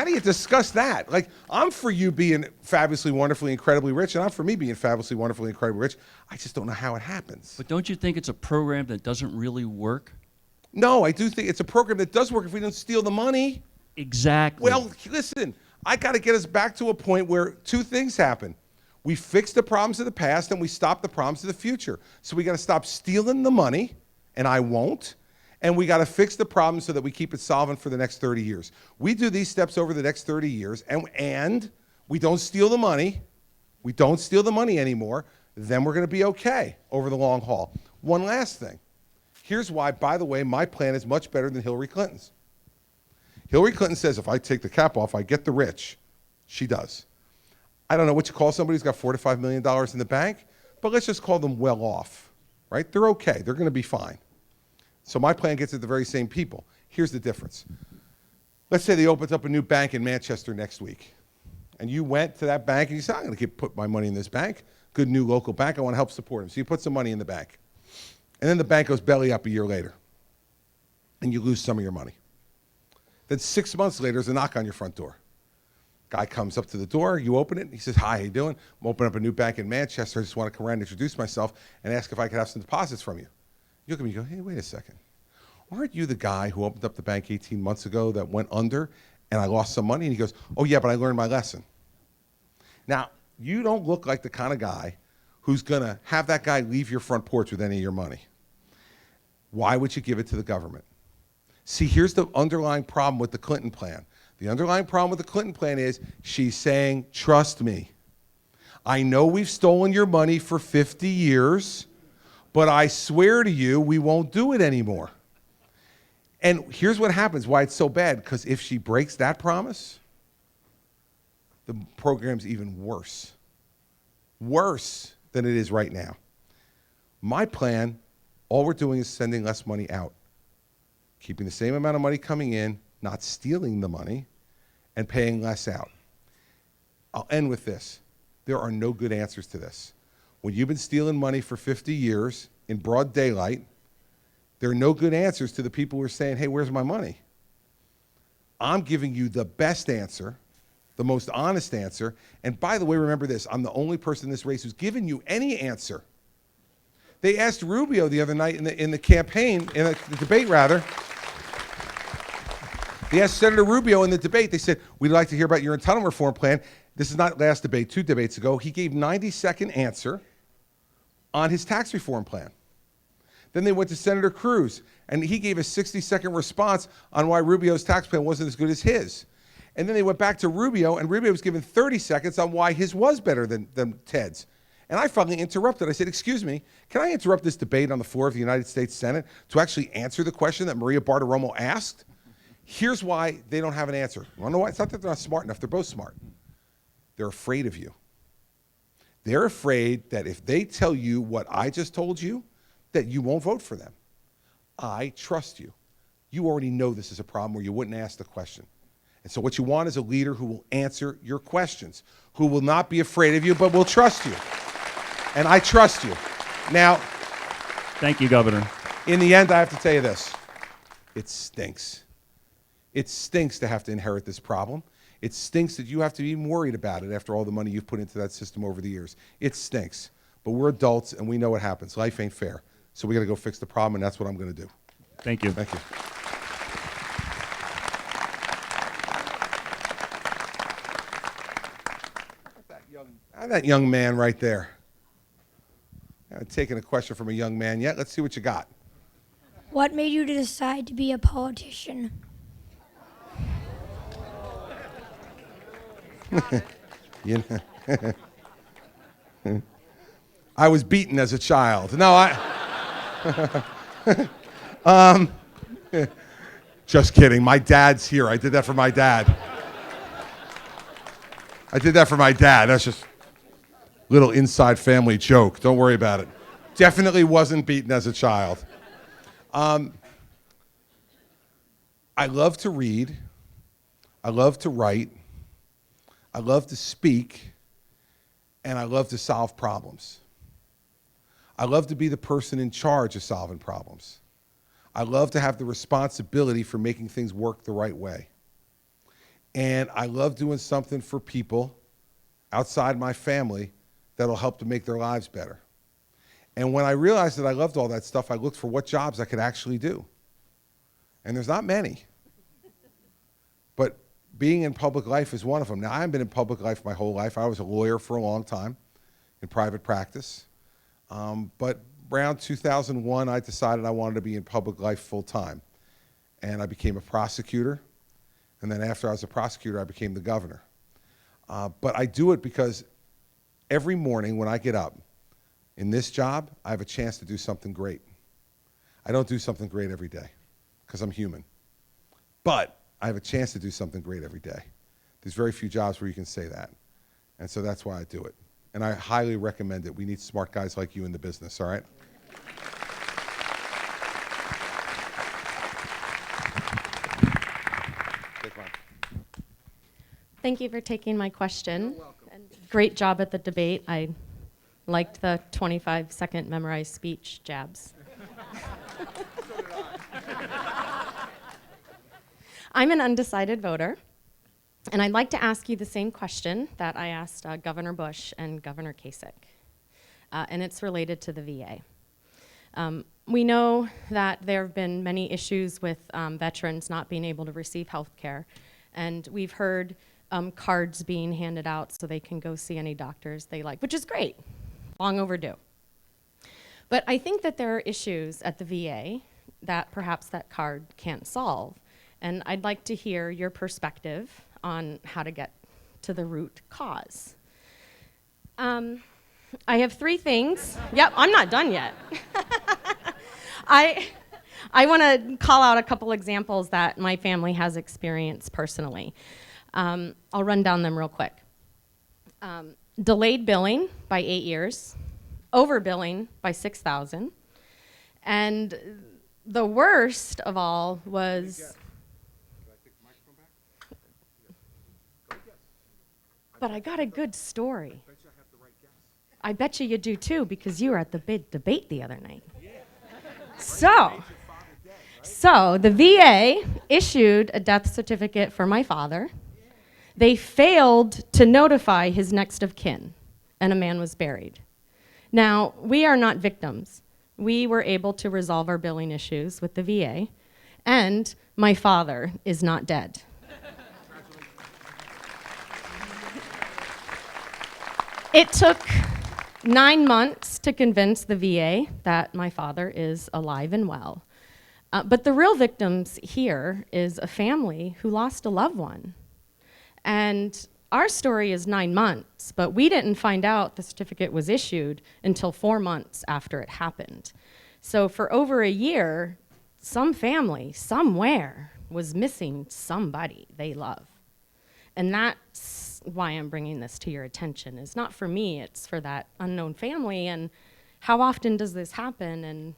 do you discuss that? Like, I'm for you being fabulously, wonderfully, incredibly rich, and I'm for me being fabulously, wonderfully, incredibly rich. I just don't know how it happens. But don't you think it's a program that doesn't really work? No, I do think it's a program that does work if we don't steal the money. Exactly. Well, listen, I got to get us back to a point where two things happen. We fix the problems of the past and we stop the problems of the future. So we got to stop stealing the money, and I won't. And we got to fix the problem so that we keep it solvent for the next 30 years. We do these steps over the next 30 years, and we don't steal the money. We don't steal the money anymore. Then we're going to be okay over the long haul. One last thing. Here's why, by the way, my plan is much better than Hillary Clinton's. Hillary Clinton says, if I take the cap off, I get the rich. She does. I don't know what you call somebody who's got $4 to $5 million in the bank, but let's just call them well off, right? They're okay. They're going to be fine. So my plan gets at the very same people. Here's the difference. Let's say they opens up a new bank in Manchester next week. And you went to that bank and you said, I'm going to put my money in this bank. Good new local bank. I want to help support them. So you put some money in the bank. And then the bank goes belly up a year later. And you lose some of your money. Then 6 months later, there's a knock on your front door. Guy comes up to the door. You open it. And he says, hi, how you doing? I'm opening up a new bank in Manchester. I just want to come around and introduce myself and ask if I could have some deposits from you. You look at me and go, hey, wait a second. Aren't you the guy who opened up the bank 18 months ago that went under and I lost some money? And he goes, oh, yeah, but I learned my lesson. Now, you don't look like the kind of guy who's going to have that guy leave your front porch with any of your money. Why would you give it to the government? See, here's the underlying problem with the Clinton plan. The underlying problem with the Clinton plan is she's saying, trust me. I know we've stolen your money for 50 years, but I swear to you, we won't do it anymore. And here's what happens, why it's so bad, because if she breaks that promise, the program's even worse. Worse than it is right now. My plan, all we're doing is sending less money out. Keeping the same amount of money coming in, not stealing the money, and paying less out. I'll end with this. There are no good answers to this. When you've been stealing money for 50 years in broad daylight, there are no good answers to the people who are saying, hey, where's my money? I'm giving you the best answer, the most honest answer. And by the way, remember this, I'm the only person in this race who's given you any answer. They asked Rubio the other night in the campaign, in the debate rather, they asked Senator Rubio in the debate, they said, we'd like to hear about your entitlement reform plan. This is not last debate, 2 debates ago. He gave 90-second answer on his tax reform plan. Then they went to Senator Cruz, and he gave a 60-second response on why Rubio's tax plan wasn't as good as his. And then they went back to Rubio, and Rubio was given 30 seconds on why his was better than Ted's. And I finally interrupted. I said, excuse me, can I interrupt this debate on the floor of the United States Senate to actually answer the question that Maria Bartiromo asked? Here's why they don't have an answer. You want to know why? It's not that they're not smart enough. They're both smart. They're afraid of you. They're afraid that if they tell you what I just told you, that you won't vote for them. I trust you. You already know this is a problem or you wouldn't ask the question. And so what you want is a leader who will answer your questions, who will not be afraid of you, but will trust you. And I trust you. Now, Thank you, Governor. in the end, I have to tell you this. It stinks. It stinks to have to inherit this problem. It stinks that you have to be worried about it after all the money you've put into that system over the years. It stinks. But we're adults and we know what happens. Life ain't fair. So we got to go fix the problem, and that's what I'm going to do. Thank you. Thank you. That young man right there. I haven't taken a question from a young man yet. Let's see what you got. What made you decide to be a politician? You know, I was beaten as a child. No, just kidding. My dad's here. I did that for my dad. That's just a little inside family joke. Don't worry about it. Definitely wasn't beaten as a child. I love to read. I love to write. I love to speak. And I love to solve problems. I love to be the person in charge of solving problems. I love to have the responsibility for making things work the right way. And I love doing something for people outside my family that'll help to make their lives better. And when I realized that I loved all that stuff, I looked for what jobs I could actually do. And there's not many. But being in public life is one of them. Now, I haven't been in public life my whole life. I was a lawyer for a long time in private practice. But around 2001, I decided I wanted to be in public life full time. And I became a prosecutor. And then after I was a prosecutor, I became the governor. But I do it because every morning when I get up in this job, I have a chance to do something great. I don't do something great every day because I'm human. But I have a chance to do something great every day. There's very few jobs where you can say that. And so that's why I do it. And I highly recommend it. We need smart guys like you in the business, all right? Take one. Thank you for taking my question. And great job at the debate. I liked the 25-second memorized speech jabs. I'm an undecided voter, and I'd like to ask you the same question that I asked Governor Bush and Governor Kasich, and it's related to the VA. We know that there have been many issues with veterans not being able to receive health care, and we've heard cards being handed out so they can go see any doctors they like, which is great, long overdue. But I think that there are issues at the VA that perhaps that card can't solve, and I'd like to hear your perspective on how to get to the root cause. I have 3 things. Yep, I'm not done yet. I want to call out a couple examples that my family has experienced personally. I'll run down them real quick. Delayed billing by 8 years, overbilling by $6,000, and the worst of all was... But I got a good story. I bet you do too, because you were at the big debate the other night. So the VA issued a death certificate for my father. They failed to notify his next of kin, and a man was buried. Now, we are not victims. We were able to resolve our billing issues with the VA, and my father is not dead. It took 9 months to convince the VA that my father is alive and well. But the real victims here is a family who lost a loved one. And our story is 9 months, but we didn't find out the certificate was issued until 4 months after it happened. So for over a year, some family, somewhere, was missing somebody they love. And that's why I'm bringing this to your attention. It's not for me, it's for that unknown family. And how often does this happen? And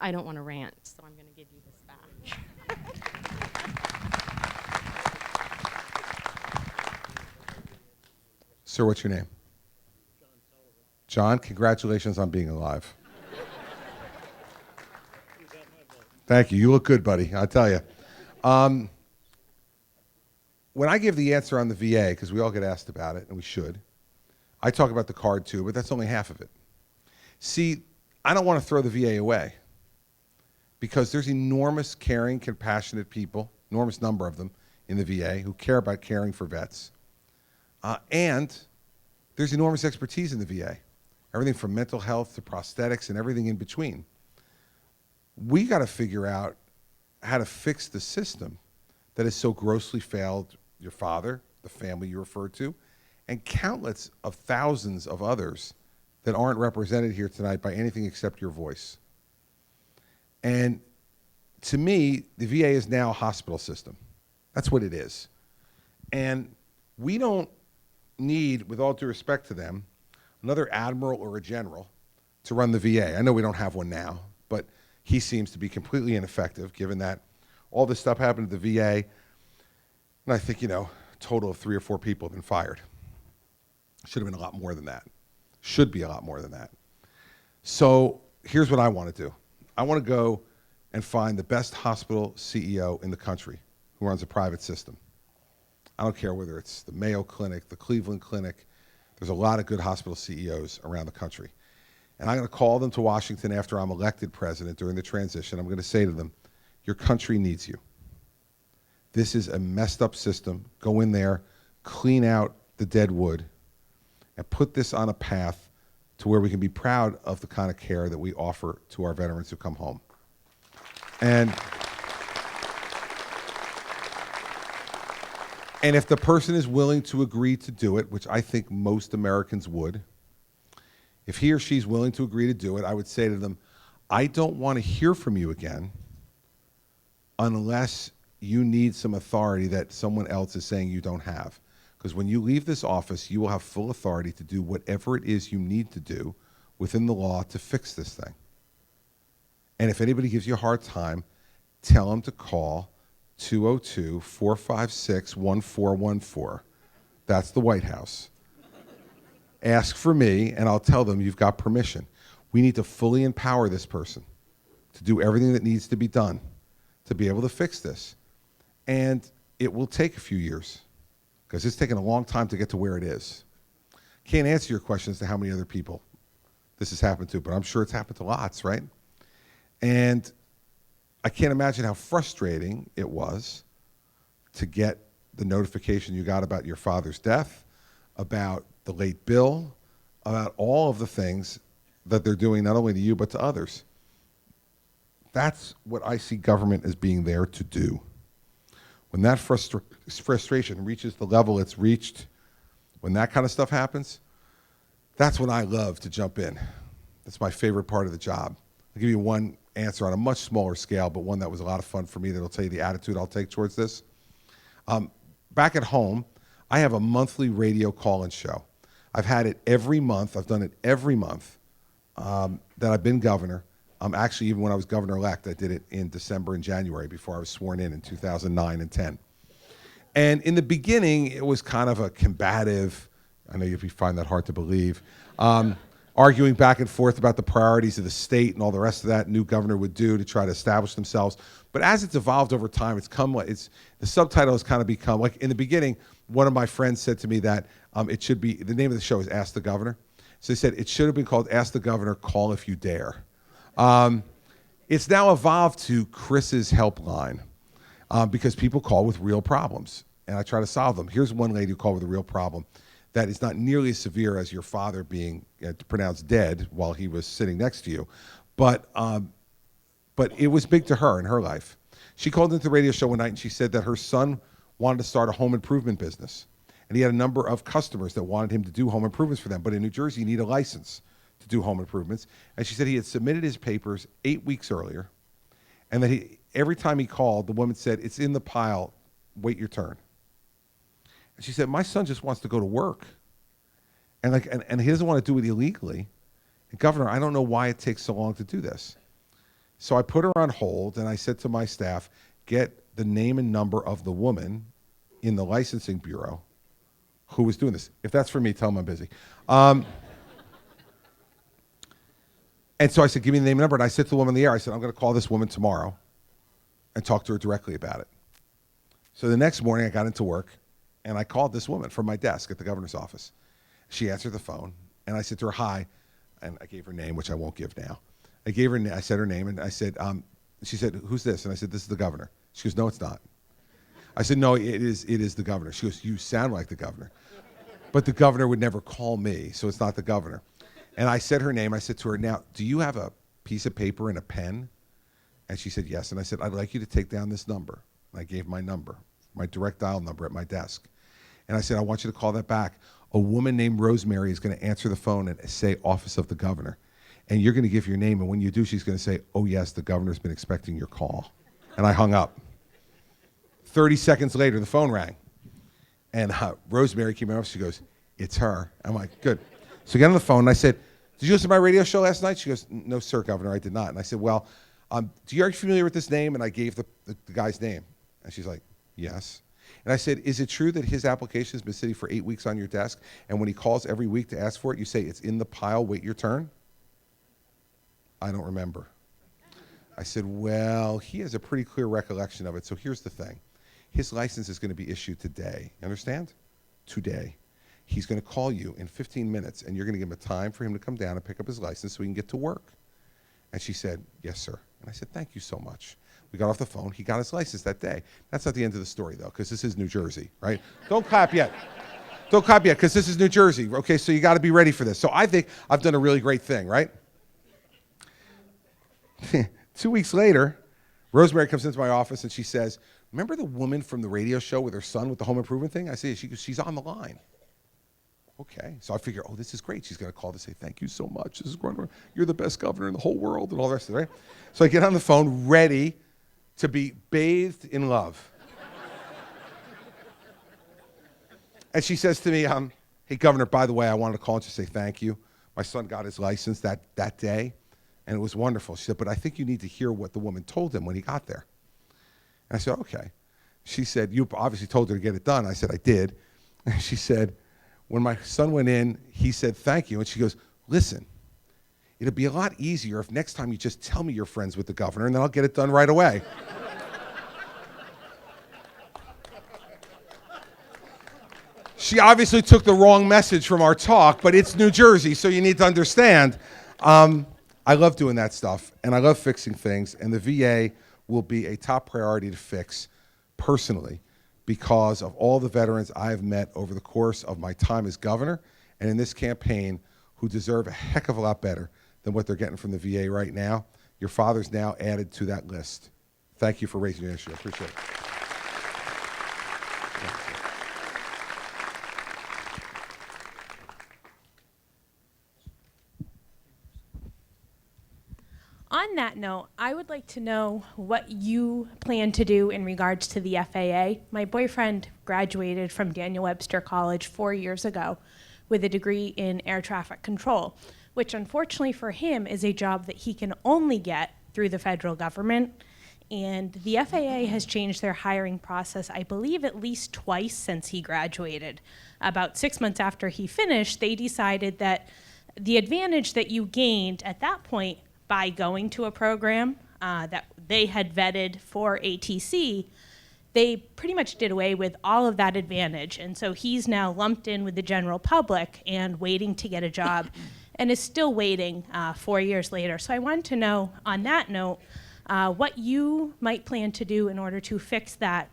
I don't want to rant, so I'm going to give you this back. Sir, what's your name? John, congratulations on being alive. Thank you. You look good, buddy, I'll tell you. When I give the answer on the VA, because we all get asked about it, and we should, I talk about the card too, but that's only half of it. See, I don't want to throw the VA away, because there's enormous caring, compassionate people, enormous number of them in the VA who care about caring for vets. And there's enormous expertise in the VA, everything from mental health to prosthetics and everything in between. We got to figure out how to fix the system that has so grossly failed your father, the family you referred to, and countless of thousands of others that aren't represented here tonight by anything except your voice. And to me, the VA is now a hospital system. That's what it is. And we don't need, with all due respect to them, another admiral or a general to run the VA. I know we don't have one now, but he seems to be completely ineffective, given that all this stuff happened at the VA, and I think, a total of 3 or 4 people have been fired. Should have been a lot more than that. Should be a lot more than that. So here's what I want to do. I want to go and find the best hospital CEO in the country who runs a private system. I don't care whether it's the Mayo Clinic, the Cleveland Clinic. There's a lot of good hospital CEOs around the country. And I'm going to call them to Washington after I'm elected president during the transition. I'm going to say to them, your country needs you. This is a messed up system. Go in there, clean out the dead wood, and put this on a path to where we can be proud of the kind of care that we offer to our veterans who come home. And if the person is willing to agree to do it, which I think most Americans would, if he or she's willing to agree to do it, I would say to them, I don't want to hear from you again unless you need some authority that someone else is saying you don't have. Because when you leave this office, you will have full authority to do whatever it is you need to do within the law to fix this thing. And if anybody gives you a hard time, tell them to call 202-456-1414. That's the White House. Ask for me, and I'll tell them you've got permission. We need to fully empower this person to do everything that needs to be done to be able to fix this. And it will take a few years, because it's taken a long time to get to where it is. Can't answer your question as to how many other people this has happened to, but I'm sure it's happened to lots, right? And I can't imagine how frustrating it was to get the notification you got about your father's death, about the late bill, about all of the things that they're doing not only to you but to others. That's what I see government as being there to do. When that frustration reaches the level it's reached, when that kind of stuff happens, that's when I love to jump in. That's my favorite part of the job. I'll give you one answer on a much smaller scale, but one that was a lot of fun for me that'll tell you the attitude I'll take towards this. Back at home, I have a monthly radio call-in show. I've had it every month. I've done it every month that I've been governor. Actually, even when I was governor-elect, I did it in December and January before I was sworn in 2009 and 10. And in the beginning, it was kind of a combative, I know you find that hard to believe, arguing back and forth about the priorities of the state and all the rest of that new governor would do to try to establish themselves. But as it's evolved over time, the subtitle has kind of become, like in the beginning, one of my friends said to me that it should be, the name of the show is Ask the Governor. So he said it should have been called Ask the Governor, Call If You Dare. It's now evolved to Chris's helpline because people call with real problems, and I try to solve them. Here's one lady who called with a real problem that is not nearly as severe as your father being pronounced dead while he was sitting next to you, but it was big to her in her life. She called into the radio show one night and she said that her son wanted to start a home improvement business, and he had a number of customers that wanted him to do home improvements for them, but in New Jersey you need a license to do home improvements. And she said he had submitted his papers 8 weeks earlier, and that every time he called, the woman said, "It's in the pile, wait your turn." And she said, "My son just wants to go to work, and he doesn't want to do it illegally. And Governor, I don't know why it takes so long to do this." So I put her on hold, and I said to my staff, "Get the name and number of the woman in the licensing bureau who was doing this. If that's for me, tell them I'm busy." And so I said, "Give me the name and number." And I said to the woman in the air, I said, "I'm going to call this woman tomorrow and talk to her directly about it." So the next morning I got into work and I called this woman from my desk at the governor's office. She answered the phone and I said to her, "Hi," and I gave her name, which I won't give now. I said her name and I said, she said, "Who's this?" And I said, "This is the governor." She goes, "No, it's not." I said, "No, it is the governor." She goes, "You sound like the governor." But the governor would never call me, so it's not the governor. And I said her name. I said to her, "Now, do you have a piece of paper and a pen?" And she said, "Yes." And I said, "I'd like you to take down this number." And I gave my number, my direct dial number at my desk. And I said, "I want you to call that back. A woman named Rosemary is going to answer the phone and say Office of the Governor. And you're going to give your name. And when you do, she's going to say, 'Oh, yes, the governor's been expecting your call.'" And I hung up. 30 seconds later, the phone rang. And Rosemary came over. She goes, "It's her." I'm like, "Good." So I got on the phone and I said, "Did you listen to my radio show last night?" She goes, "No, sir, Governor, I did not." And I said, "Well, are you familiar with this name?" And I gave the guy's name. And she's like, "Yes." And I said, "Is it true that his application has been sitting for 8 weeks on your desk, and when he calls every week to ask for it, you say, 'It's in the pile, wait your turn'?" "I don't remember." I said, "Well, he has a pretty clear recollection of it, so here's the thing. His license is going to be issued today. You understand? Today. He's going to call you in 15 minutes, and you're going to give him a time for him to come down and pick up his license so he can get to work." And she said, "Yes, sir." And I said, "Thank you so much." We got off the phone. He got his license that day. That's not the end of the story, though, because this is New Jersey, right? Don't clap yet. Don't clap yet, because this is New Jersey. Okay, so you got to be ready for this. So I think I've done a really great thing, right? 2 weeks later, Rosemary comes into my office, and she says, "Remember the woman from the radio show with her son with the home improvement thing?" I say, "She's on the line." Okay, so I figure, oh, this is great. She's going to call to say, "Thank you so much. This is wonderful. You're the best governor in the whole world," and all the rest of it, right? So I get on the phone ready to be bathed in love. And she says to me, "Hey, Governor, by the way, I wanted to call and just say thank you. My son got his license that day, and it was wonderful." She said, "But I think you need to hear what the woman told him when he got there." And I said, "Okay." She said, you obviously told her to get it done. I said, I did. And she said, when my son went in, he said, thank you. And she goes, listen, it'll be a lot easier if next time you just tell me you're friends with the governor, and then I'll get it done right away. She obviously took the wrong message from our talk, but it's New Jersey, so you need to understand. I love doing that stuff, and I love fixing things, and the VA will be a top priority to fix personally because of all the veterans I have met over the course of my time as governor and in this campaign who deserve a heck of a lot better than what they're getting from the VA right now. Your father's now added to that list. Thank you for raising the issue. I appreciate it. On that note, I would like to know what you plan to do in regards to the FAA. My boyfriend graduated from Daniel Webster College 4 years ago with a degree in air traffic control, which unfortunately for him is a job that he can only get through the federal government. And the FAA has changed their hiring process, I believe, at least twice since he graduated. About 6 months after he finished, they decided that the advantage that you gained at that point by going to a program that they had vetted for ATC, they pretty much did away with all of that advantage. And so he's now lumped in with the general public and waiting to get a job and is still waiting 4 years later. So I wanted to know, on that note, what you might plan to do in order to fix that,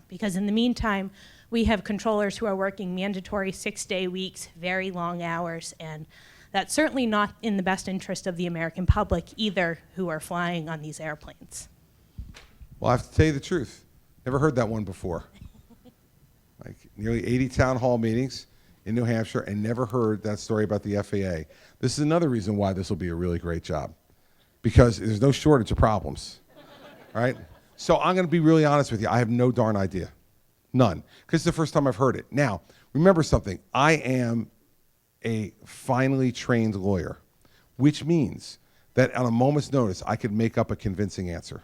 because in the meantime, we have controllers who are working mandatory 6-day weeks, very long hours, and that's certainly not in the best interest of the American public either, who are flying on these airplanes. Well, I have to tell you the truth. Never heard that one before. Like nearly 80 town hall meetings in New Hampshire and never heard that story about the FAA. This is another reason why this will be a really great job, because there's no shortage of problems, right? So I'm going to be really honest with you. I have no darn idea. None. Because it's the first time I've heard it. Now, remember something. I am a finely trained lawyer, which means that on a moment's notice, I could make up a convincing answer.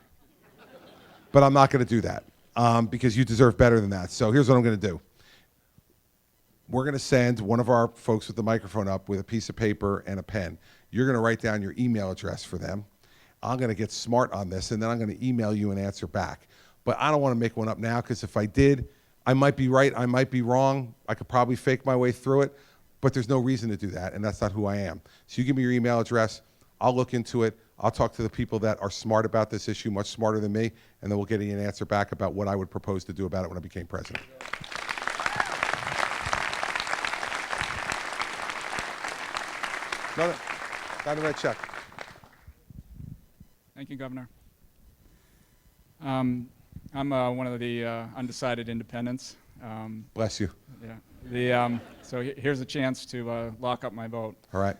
But I'm not going to do that because you deserve better than that. So here's what I'm going to do. We're going to send one of our folks with the microphone up with a piece of paper and a pen. You're going to write down your email address for them. I'm going to get smart on this, and then I'm going to email you an answer back. But I don't want to make one up now, because if I did, I might be right, I might be wrong. I could probably fake my way through it. But there's no reason to do that, and that's not who I am. So you give me your email address, I'll look into it, I'll talk to the people that are smart about this issue, much smarter than me, and then we'll get you an answer back about what I would propose to do about it when I became president. Got a red check. Thank you, Governor. I'm one of the undecided independents. Bless you. Yeah. So here's a chance to lock up my vote. All right.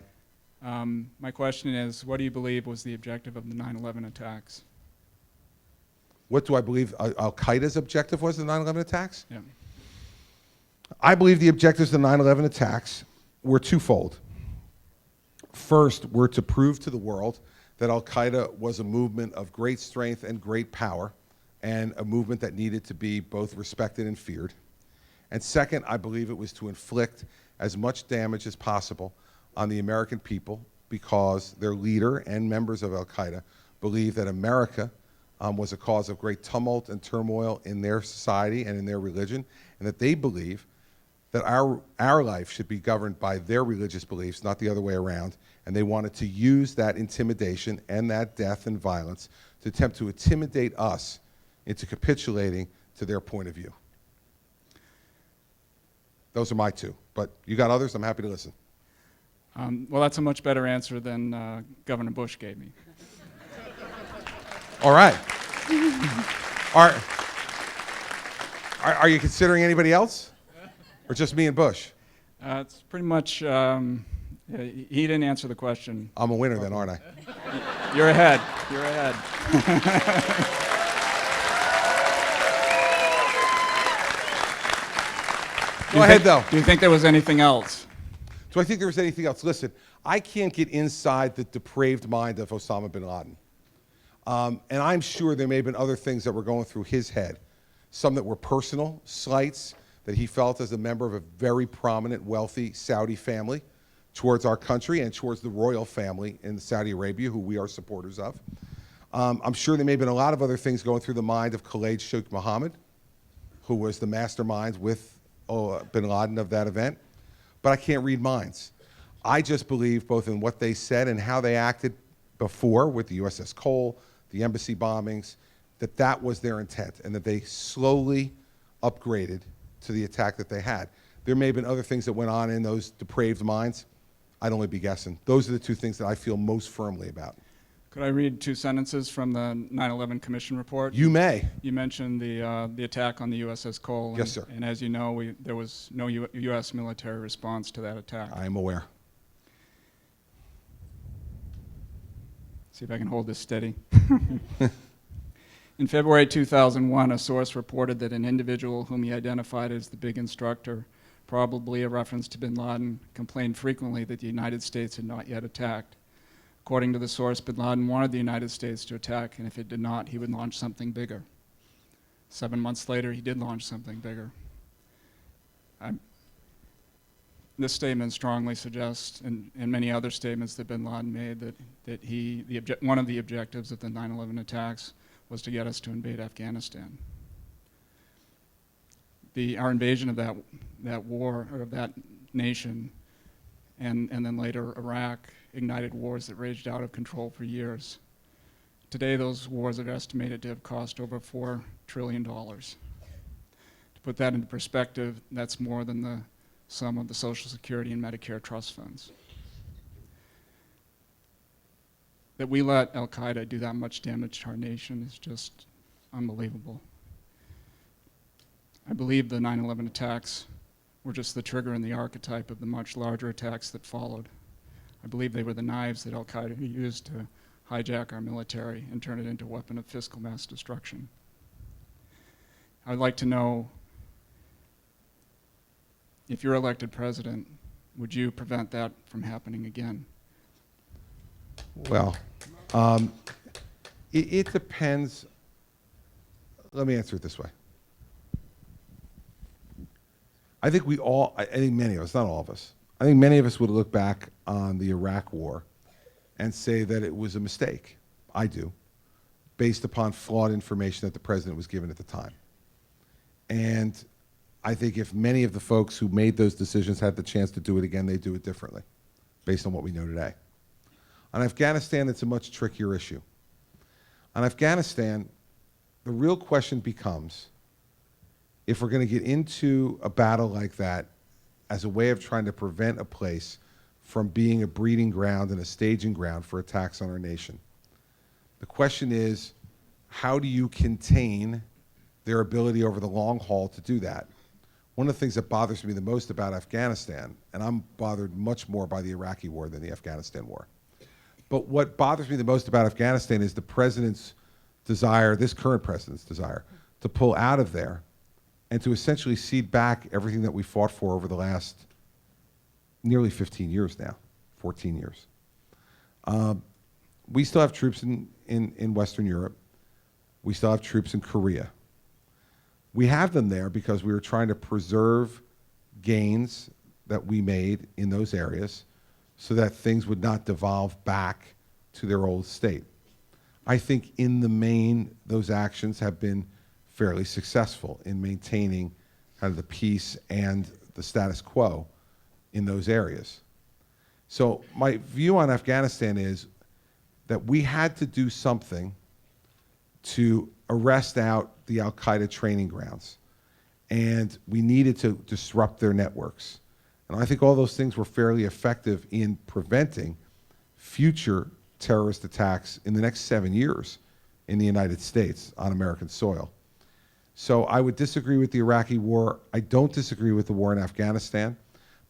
My question is, what do you believe was the objective of the 9/11 attacks? What do I believe Al-Qaeda's objective was in the 9/11 attacks? Yeah. I believe the objectives of the 9/11 attacks were twofold. First, were to prove to the world that Al-Qaeda was a movement of great strength and great power, and a movement that needed to be both respected and feared. And second, I believe it was to inflict as much damage as possible on the American people, because their leader and members of Al-Qaeda believed that America was a cause of great tumult and turmoil in their society and in their religion, and that they believe that our life should be governed by their religious beliefs, not the other way around, and they wanted to use that intimidation and that death and violence to attempt to intimidate us into capitulating to their point of view. Those are my two, but you got others, I'm happy to listen. Well, that's a much better answer than Governor Bush gave me. All right. Are you considering anybody else? Or just me and Bush? It's pretty much, he didn't answer the question. I'm a winner then, aren't I? You're ahead. You're ahead. Go ahead, though. Do you think there was anything else? Do I think there was anything else? Listen, I can't get inside the depraved mind of Osama bin Laden. And I'm sure there may have been other things that were going through his head some that were personal slights that he felt as a member of a very prominent, wealthy Saudi family towards our country and towards the royal family in Saudi Arabia, who we are supporters of. I'm sure there may have been a lot of other things going through the mind of Khalid Sheikh Mohammed, who was the mastermind with bin Laden of that event, but I can't read minds. I just believe both in what they said and how they acted before with the USS Cole, the embassy bombings, that that was their intent and that they slowly upgraded to the attack that they had. There may have been other things that went on in those depraved minds. I'd only be guessing. Those are the two things that I feel most firmly about. Could I read 2 sentences from the 9/11 Commission report? You may. You mentioned the attack on the USS Cole. And, Yes, sir. And as you know, there was no U.S. military response to that attack. I am aware. See if I can hold this steady. In February 2001, a source reported that an individual whom he identified as the big instructor, probably a reference to bin Laden, complained frequently that the United States had not yet attacked. According to the source, bin Laden wanted the United States to attack, and if it did not, he would launch something bigger. 7 months later, he did launch something bigger. This statement strongly suggests, and many other statements that bin Laden made, that one of the objectives of the 9/11 attacks was to get us to invade Afghanistan. Our invasion of that war, or of that nation, and then later Iraq, ignited wars that raged out of control for years. Today, those wars are estimated to have cost over $4 trillion. To put that into perspective, that's more than the sum of the Social Security and Medicare trust funds. That we let Al-Qaeda do that much damage to our nation is just unbelievable. I believe the 9/11 attacks were just the trigger and the archetype of the much larger attacks that followed. I believe they were the knives that Al-Qaeda used to hijack our military and turn it into a weapon of fiscal mass destruction. I'd like to know, if you're elected president, would you prevent that from happening again? Well, it depends. Let me answer it this way. I think I think many of us, not all of us, I think many of us would look back on the Iraq War and say that it was a mistake. I do, based upon flawed information that the president was given at the time. And I think if many of the folks who made those decisions had the chance to do it again, they'd do it differently, based on what we know today. On Afghanistan, it's a much trickier issue. On Afghanistan, the real question becomes, if we're going to get into a battle like that as a way of trying to prevent a place from being a breeding ground and a staging ground for attacks on our nation, the question is, how do you contain their ability over the long haul to do that? One of the things that bothers me the most about Afghanistan, and I'm bothered much more by the Iraqi war than the Afghanistan war, but what bothers me the most about Afghanistan is the president's desire, this current president's desire, to pull out of there and to essentially cede back everything that we fought for over the last nearly 15 years now, 14 years. We still have troops in Western Europe. We still have troops in Korea. We have them there because we were trying to preserve gains that we made in those areas so that things would not devolve back to their old state. I think in the main, those actions have been fairly successful in maintaining kind of the peace and the status quo in those areas. So my view on Afghanistan is that we had to do something to arrest out the Al-Qaeda training grounds, and we needed to disrupt their networks. And I think all those things were fairly effective in preventing future terrorist attacks in the next 7 years in the United States on American soil. So I would disagree with the Iraqi war. I don't disagree with the war in Afghanistan.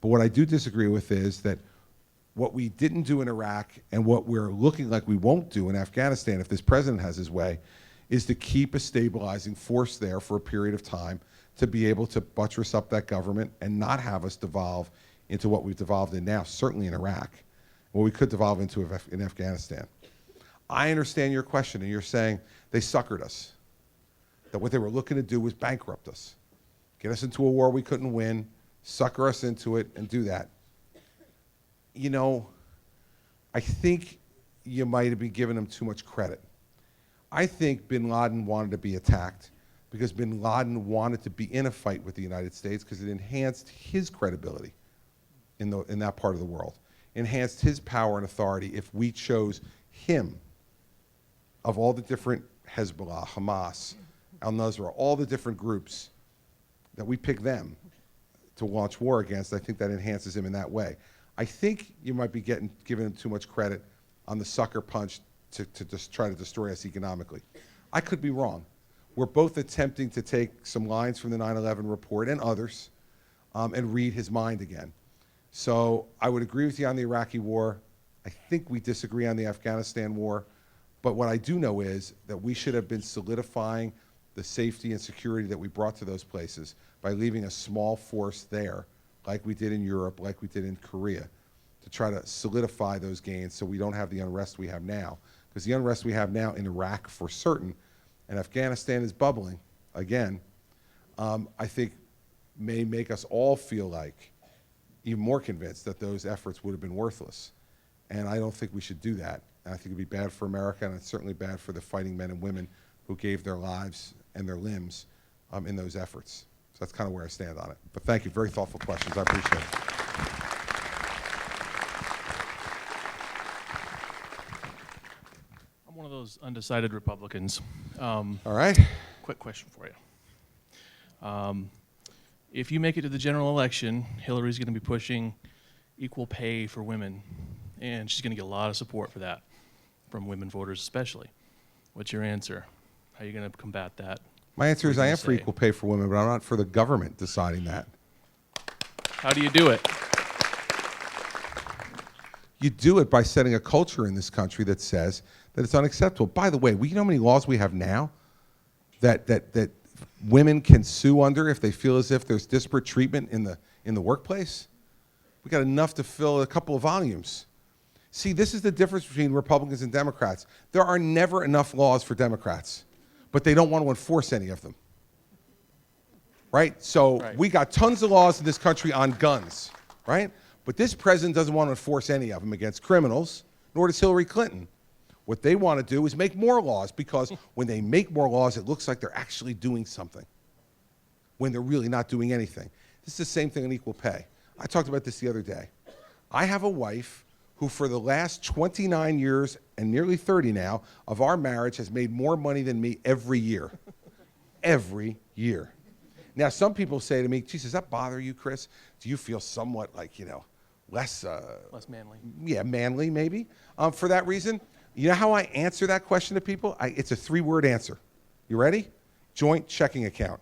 But what I do disagree with is that what we didn't do in Iraq and what we're looking like we won't do in Afghanistan if this president has his way is to keep a stabilizing force there for a period of time to be able to buttress up that government and not have us devolve into what we've devolved in now, certainly in Iraq, what we could devolve into in Afghanistan. I understand your question, and you're saying they suckered us. that what they were looking to do was bankrupt us, get us into a war we couldn't win, sucker us into it, and do that. You know, I think you might have been giving them too much credit. I think bin Laden wanted to be attacked because bin Laden wanted to be in a fight with the United States because it enhanced his credibility in that part of the world, enhanced his power and authority if we chose him. Of all the different Hezbollah, Hamas, al-Nusra, all the different groups, that we pick them to launch war against, I think that enhances him in that way. I think you might be giving him too much credit on the sucker punch to just try to destroy us economically. I could be wrong. We're both attempting to take some lines from the 9/11 report and others and read his mind again. So I would agree with you on the Iraqi war. I think we disagree on the Afghanistan war. But what I do know is that we should have been solidifying the safety and security that we brought to those places by leaving a small force there, like we did in Europe, like we did in Korea, to try to solidify those gains so we don't have the unrest we have now. Because the unrest we have now in Iraq for certain, and Afghanistan is bubbling again, I think may make us all feel like even more convinced that those efforts would have been worthless. And I don't think we should do that. And I think it would be bad for America, and it's certainly bad for the fighting men and women who gave their lives and their limbs in those efforts. So that's kind of where I stand on it. But thank you. Very thoughtful questions. I appreciate it. I'm one of those undecided Republicans. All right. Quick question for you. If you make it to the general election, Hillary's going to be pushing equal pay for women, and she's going to get a lot of support for that from women voters especially. What's your answer? How are you going to combat that? My answer is I am for say? equal pay for women, but I'm not for the government deciding that. How do you do it? You do it by setting a culture in this country that says that it's unacceptable. By the way, you know how many laws we have now that women can sue under if they feel as if there's disparate treatment in the workplace? We got enough to fill a couple of volumes. See, this is the difference between Republicans and Democrats. There are never enough laws for Democrats, but they don't want to enforce any of them. Right? So we got tons of laws in this country on guns, right? But this president doesn't want to enforce any of them against criminals, nor does Hillary Clinton. What they want to do is make more laws, because when they make more laws, it looks like they're actually doing something when they're really not doing anything. This is the same thing on equal pay. I talked about this the other day. I have a wife who for the last 29 years and nearly 30 now of our marriage has made more money than me every year. Every year. Now, some people say to me, geez, does that bother you, Chris? Do you feel somewhat like, less manly? Yeah, manly maybe. For that reason, you know how I answer that question to people? It's a 3-word answer. You ready? Joint checking account.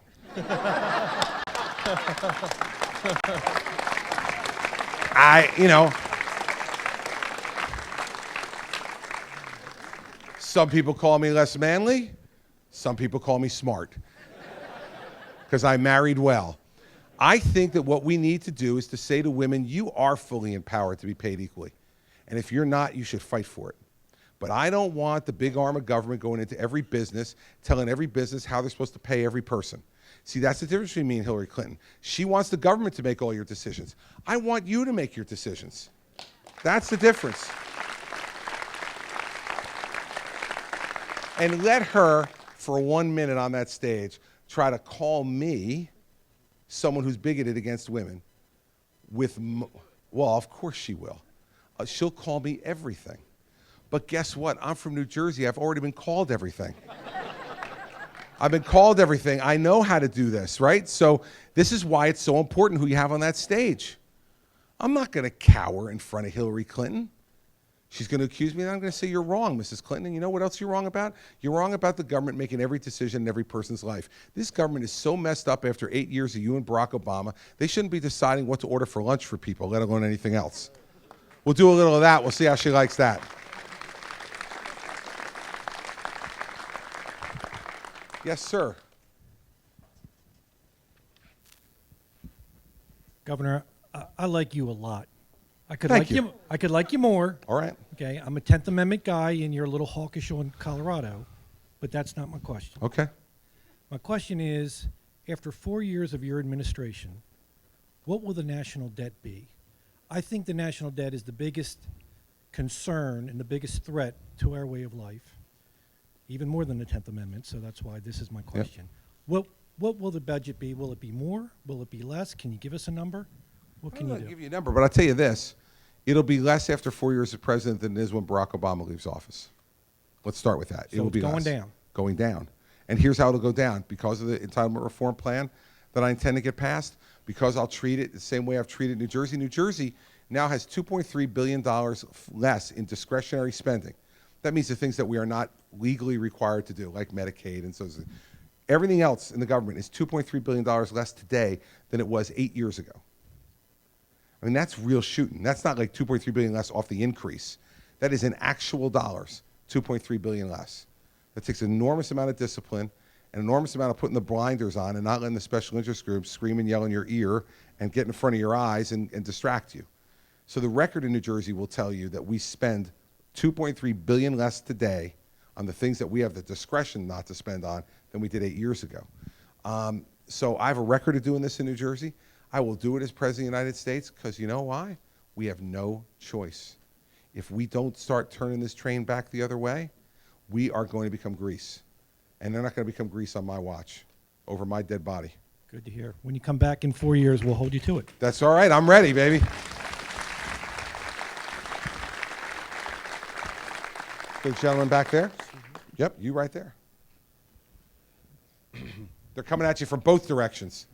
Some people call me less manly. Some people call me smart, because I married well. I think that what we need to do is to say to women, you are fully empowered to be paid equally. And if you're not, you should fight for it. But I don't want the big arm of government going into every business, telling every business how they're supposed to pay every person. See, that's the difference between me and Hillary Clinton. She wants the government to make all your decisions. I want you to make your decisions. That's the difference. And let her, for 1 minute on that stage, try to call me someone who's bigoted against women well, of course she will. She'll call me everything. But guess what? I'm from New Jersey. I've already been called everything. I've been called everything. I know how to do this, right? So this is why it's so important who you have on that stage. I'm not going to cower in front of Hillary Clinton. She's going to accuse me, and I'm going to say, you're wrong, Mrs. Clinton. And you know what else you're wrong about? You're wrong about the government making every decision in every person's life. This government is so messed up after 8 years of you and Barack Obama, they shouldn't be deciding what to order for lunch for people, let alone anything else. We'll do a little of that. We'll see how she likes that. Yes, sir. Governor, I like you a lot. I could Thank like you. I could like you more. All right. Okay, I'm a 10th Amendment guy, and you're a little hawkish on Colorado, but that's not my question. Okay. My question is, after 4 years of your administration, what will the national debt be? I think the national debt is the biggest concern and the biggest threat to our way of life, even more than the 10th Amendment, so that's why this is my question. What will the budget be? Will it be more? Will it be less? Can you give us a number? What can you do? I'll give you a number, but I'll tell you this. It'll be less after 4 years as president than it is when Barack Obama leaves office. Let's start with that. So it will it's be going less. down. Going down. And here's how it'll go down. Because of the entitlement reform plan that I intend to get passed, because I'll treat it the same way I've treated New Jersey. New Jersey now has $2.3 billion less in discretionary spending. That means the things that we are not legally required to do, like Medicaid and so on. Everything else in the government is $2.3 billion less today than it was 8 years ago. I mean, that's real shooting. That's not like $2.3 billion less off the increase. That is in actual dollars, $2.3 billion less. That takes an enormous amount of discipline, an enormous amount of putting the blinders on and not letting the special interest groups scream and yell in your ear and get in front of your eyes and distract you. So the record in New Jersey will tell you that we spend $2.3 billion less today on the things that we have the discretion not to spend on than we did 8 years ago. So I have a record of doing this in New Jersey. I will do it as President of the United States because you know why? We have no choice. If we don't start turning this train back the other way, we are going to become Greece. And they're not going to become Greece on my watch, over my dead body. Good to hear. When you come back in 4 years, we'll hold you to it. That's all right. I'm ready, baby. The gentleman back there? Yep, you right there. They're coming at you from both directions.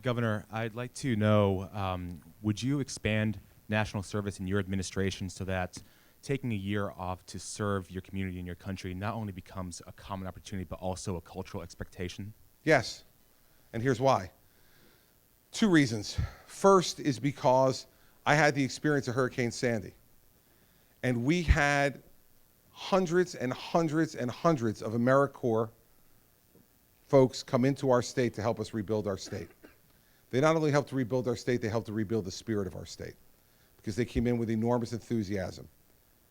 Governor, I'd like to know, would you expand national service in your administration so that taking a year off to serve your community and your country not only becomes a common opportunity but also a cultural expectation? Yes, and here's why. 2 reasons. First is because I had the experience of Hurricane Sandy, and we had hundreds and hundreds and hundreds of AmeriCorps folks come into our state to help us rebuild our state. They not only helped to rebuild our state, they helped to rebuild the spirit of our state because they came in with enormous enthusiasm,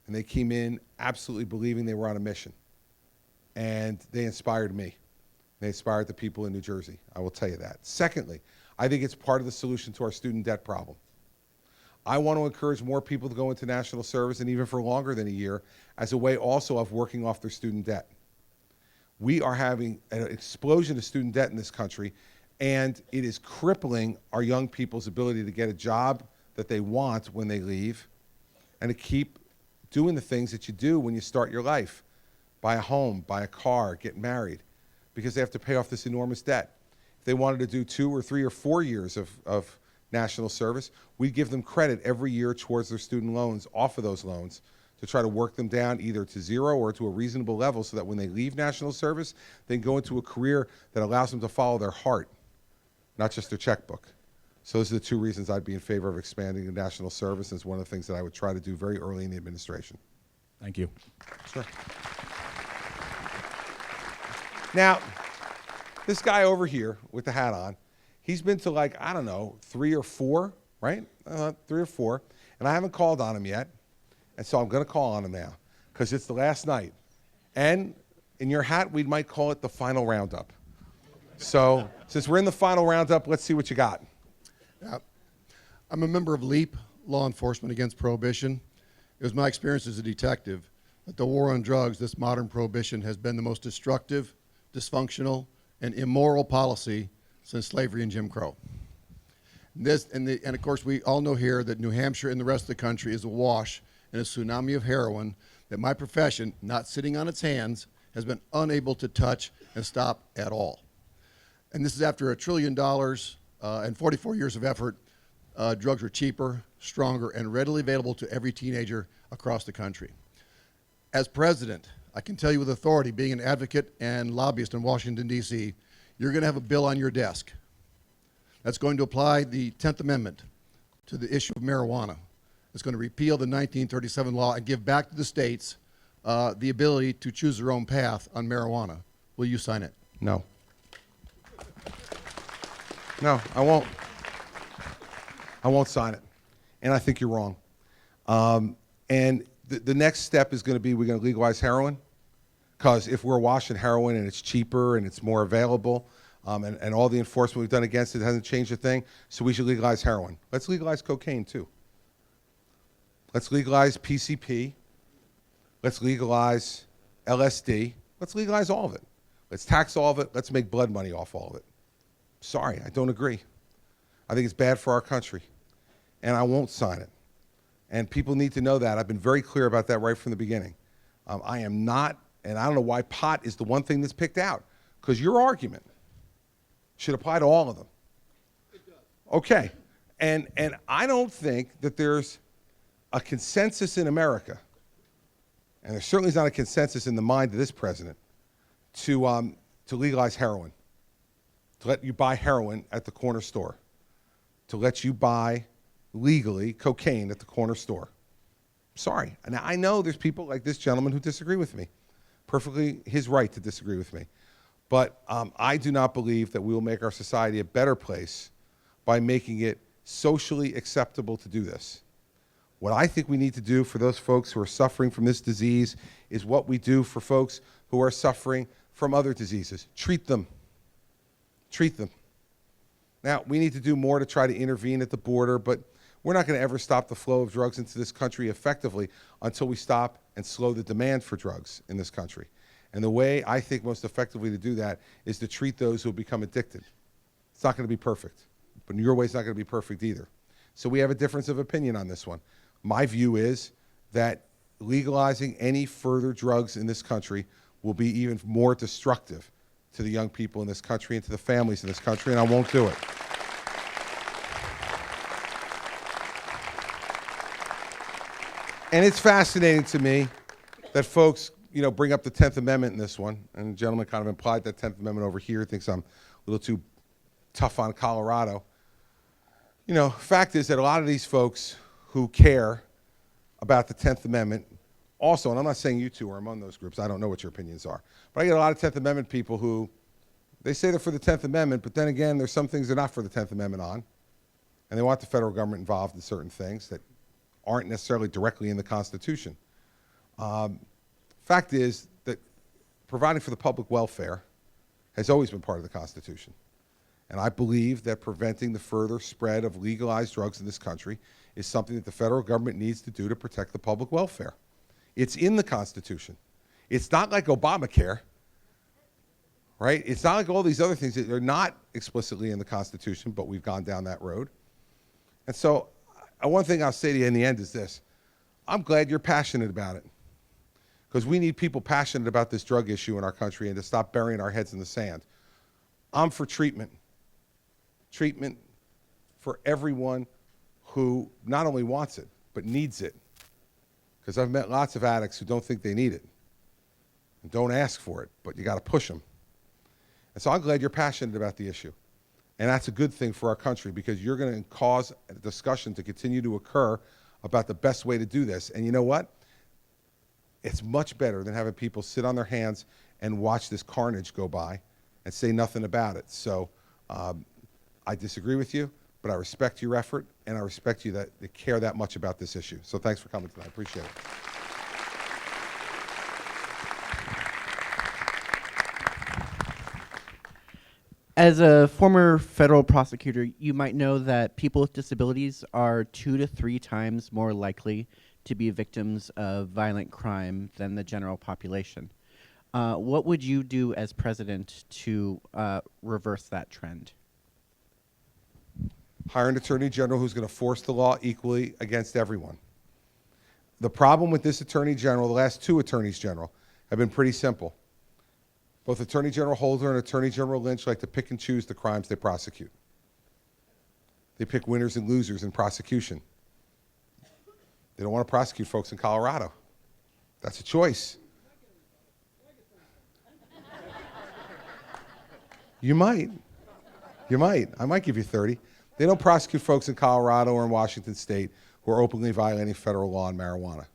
and they came in absolutely believing they were on a mission, and they inspired me. They inspired the people in New Jersey. I will tell you that. Secondly, I think it's part of the solution to our student debt problem. I want to encourage more people to go into national service, and even for longer than a year, as a way also of working off their student debt. We are having an explosion of student debt in this country, and it is crippling our young people's ability to get a job that they want when they leave and to keep doing the things that you do when you start your life. Buy a home, buy a car, get married, because they have to pay off this enormous debt. If they wanted to do 2 or 3 or 4 years of national service, we'd give them credit every year towards their student loans, off of those loans, to try to work them down either to 0 or to a reasonable level so that when they leave national service, they can go into a career that allows them to follow their heart, not just their checkbook. So those are the 2 reasons I'd be in favor of expanding the national service, and it's one of the things that I would try to do very early in the administration. Thank you. Sure. Now, this guy over here with the hat on, he's been to like, I don't know, 3 or 4, right? 3 or 4, and I haven't called on him yet, and so I'm going to call on him now because it's the last night. And in your hat, we might call it the final roundup. So since we're in the final roundup, let's see what you got. I'm a member of LEAP, Law Enforcement Against Prohibition. It was my experience as a detective that the war on drugs, this modern prohibition, has been the most destructive, dysfunctional, and immoral policy since slavery and Jim Crow. And of course, we all know here that New Hampshire and the rest of the country is awash in a tsunami of heroin that my profession, not sitting on its hands, has been unable to touch and stop at all. And this is after $1 trillion and 44 years of effort. Drugs are cheaper, stronger, and readily available to every teenager across the country. As president, I can tell you with authority, being an advocate and lobbyist in Washington, D.C., you're going to have a bill on your desk that's going to apply the 10th Amendment to the issue of marijuana. It's going to repeal the 1937 law and give back to the states the ability to choose their own path on marijuana. Will you sign it? No. No, I won't. I won't sign it. And I think you're wrong. And the next step is going to be we're going to legalize heroin. Because if we're washing heroin and it's cheaper and it's more available, and all the enforcement we've done against it hasn't changed a thing, so we should legalize heroin. Let's legalize cocaine too. Let's legalize PCP. Let's legalize LSD. Let's legalize all of it. Let's tax all of it. Let's make blood money off all of it. Sorry, I don't agree. I think it's bad for our country, and I won't sign it. And people need to know that. I've been very clear about that right from the beginning. I am not, and I don't know why pot is the one thing that's picked out, because your argument should apply to all of them. It does. Okay, and I don't think that there's a consensus in America, and there certainly is not a consensus in the mind of this president, to legalize heroin, to let you buy heroin at the corner store, to let you buy legally cocaine at the corner store. Sorry. Now, I know there's people like this gentleman who disagree with me. Perfectly his right to disagree with me. But I do not believe that we will make our society a better place by making it socially acceptable to do this. What I think we need to do for those folks who are suffering from this disease is what we do for folks who are suffering from other diseases. Treat them. Treat them. Now, we need to do more to try to intervene at the border, but we're not going to ever stop the flow of drugs into this country effectively until we stop and slow the demand for drugs in this country. And the way I think most effectively to do that is to treat those who have become addicted. It's not going to be perfect, but your way is not going to be perfect either. So we have a difference of opinion on this one. My view is that legalizing any further drugs in this country will be even more destructive to the young people in this country and to the families in this country, and I won't do it. And it's fascinating to me that folks, bring up the 10th Amendment in this one, and the gentleman kind of implied that 10th Amendment over here, thinks I'm a little too tough on Colorado. Fact is that a lot of these folks who care about the 10th Amendment also, and I'm not saying you two are among those groups, I don't know what your opinions are, but I get a lot of 10th Amendment people who, they say they're for the 10th Amendment, but then again, there's some things they're not for the 10th Amendment on, and they want the federal government involved in certain things that aren't necessarily directly in the Constitution. Fact is that providing for the public welfare has always been part of the Constitution. And I believe that preventing the further spread of legalized drugs in this country is something that the federal government needs to do to protect the public welfare. It's in the Constitution. It's not like Obamacare, right? It's not like all these other things that are not explicitly in the Constitution, but we've gone down that road. And so one thing I'll say to you in the end is this. I'm glad you're passionate about it, because we need people passionate about this drug issue in our country and to stop burying our heads in the sand. I'm for treatment. Treatment for everyone who not only wants it, but needs it. Because I've met lots of addicts who don't think they need it and don't ask for it, but you got to push them. And so I'm glad you're passionate about the issue. And that's a good thing for our country, because you're going to cause a discussion to continue to occur about the best way to do this. And you know what? It's much better than having people sit on their hands and watch this carnage go by and say nothing about it. So I disagree with you, but I respect your effort, and I respect you that you care that much about this issue. So thanks for coming tonight. I appreciate it. As a former federal prosecutor, you might know that people with disabilities are 2 to 3 times more likely to be victims of violent crime than the general population. What would you do as president to reverse that trend? Hire an attorney general who's going to force the law equally against everyone. The problem with this attorney general, the last 2 attorneys general, have been pretty simple. Both Attorney General Holder and Attorney General Lynch like to pick and choose the crimes they prosecute. They pick winners and losers in prosecution. They don't want to prosecute folks in Colorado. That's a choice. You might. You might. I might give you 30. They don't prosecute folks in Colorado or in Washington State who are openly violating federal law on marijuana,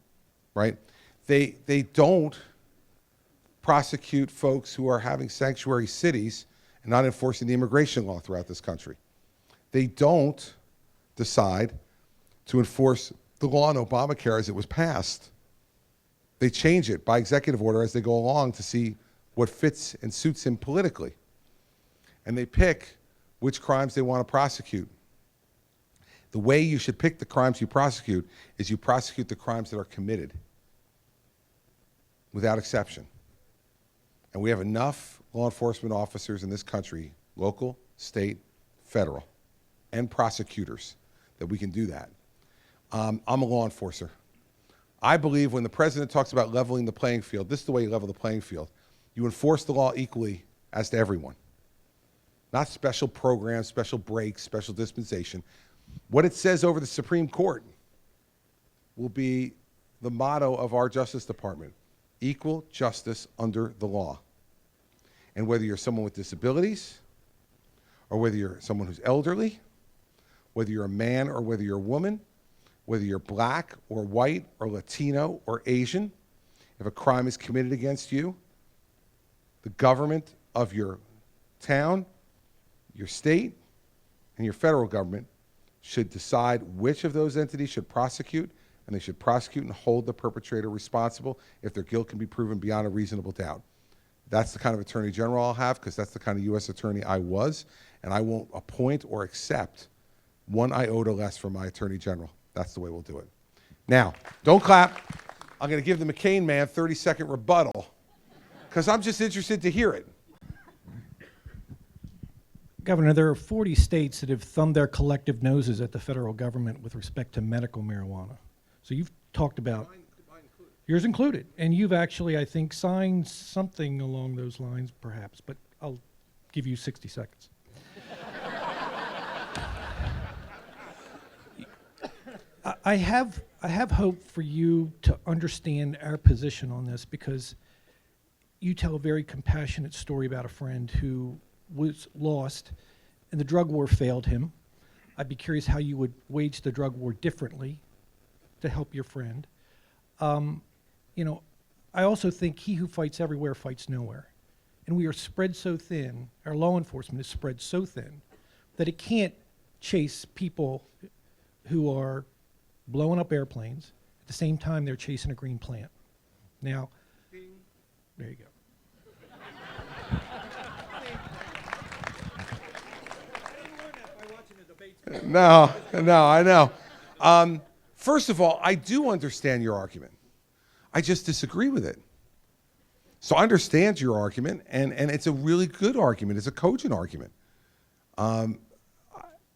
right? They don't prosecute folks who are having sanctuary cities and not enforcing the immigration law throughout this country. They don't decide to enforce the law on Obamacare as it was passed. They change it by executive order as they go along to see what fits and suits him politically. And they pick which crimes they want to prosecute. The way you should pick the crimes you prosecute is you prosecute the crimes that are committed, without exception. And we have enough law enforcement officers in this country, local, state, federal, and prosecutors, that we can do that. I'm a law enforcer. I believe when the president talks about leveling the playing field, this is the way you level the playing field. You enforce the law equally as to everyone. Not special programs, special breaks, special dispensation. What it says over the Supreme Court will be the motto of our Justice Department: equal justice under the law. And whether you're someone with disabilities, or whether you're someone who's elderly, whether you're a man or whether you're a woman, whether you're black or white or Latino or Asian, if a crime is committed against you, the government of your town, your state, and your federal government should decide which of those entities should prosecute, and they should prosecute and hold the perpetrator responsible if their guilt can be proven beyond a reasonable doubt. That's the kind of attorney general I'll have, because that's the kind of U.S. attorney I was, and I won't appoint or accept one iota less from my attorney general. That's the way we'll do it. Now, don't clap. I'm going to give the McCain man 30-second rebuttal, because I'm just interested to hear it. Governor, there are 40 states that have thumbed their collective noses at the federal government with respect to medical marijuana. So you've talked about, yours included, and you've actually, I think, signed something along those lines, perhaps, but I'll give you 60 seconds. I have hope for you to understand our position on this, because you tell a very compassionate story about a friend who was lost and the drug war failed him. I'd be curious how you would wage the drug war differently to help your friend. You know, I also think he who fights everywhere fights nowhere. And we are spread so thin, our law enforcement is spread so thin, that it can't chase people who are blowing up airplanes at the same time they're chasing a green plant. Now, there you go. No, I know. First of all, I do understand your argument. I just disagree with it. So I understand your argument, and it's a really good argument. It's a cogent argument. I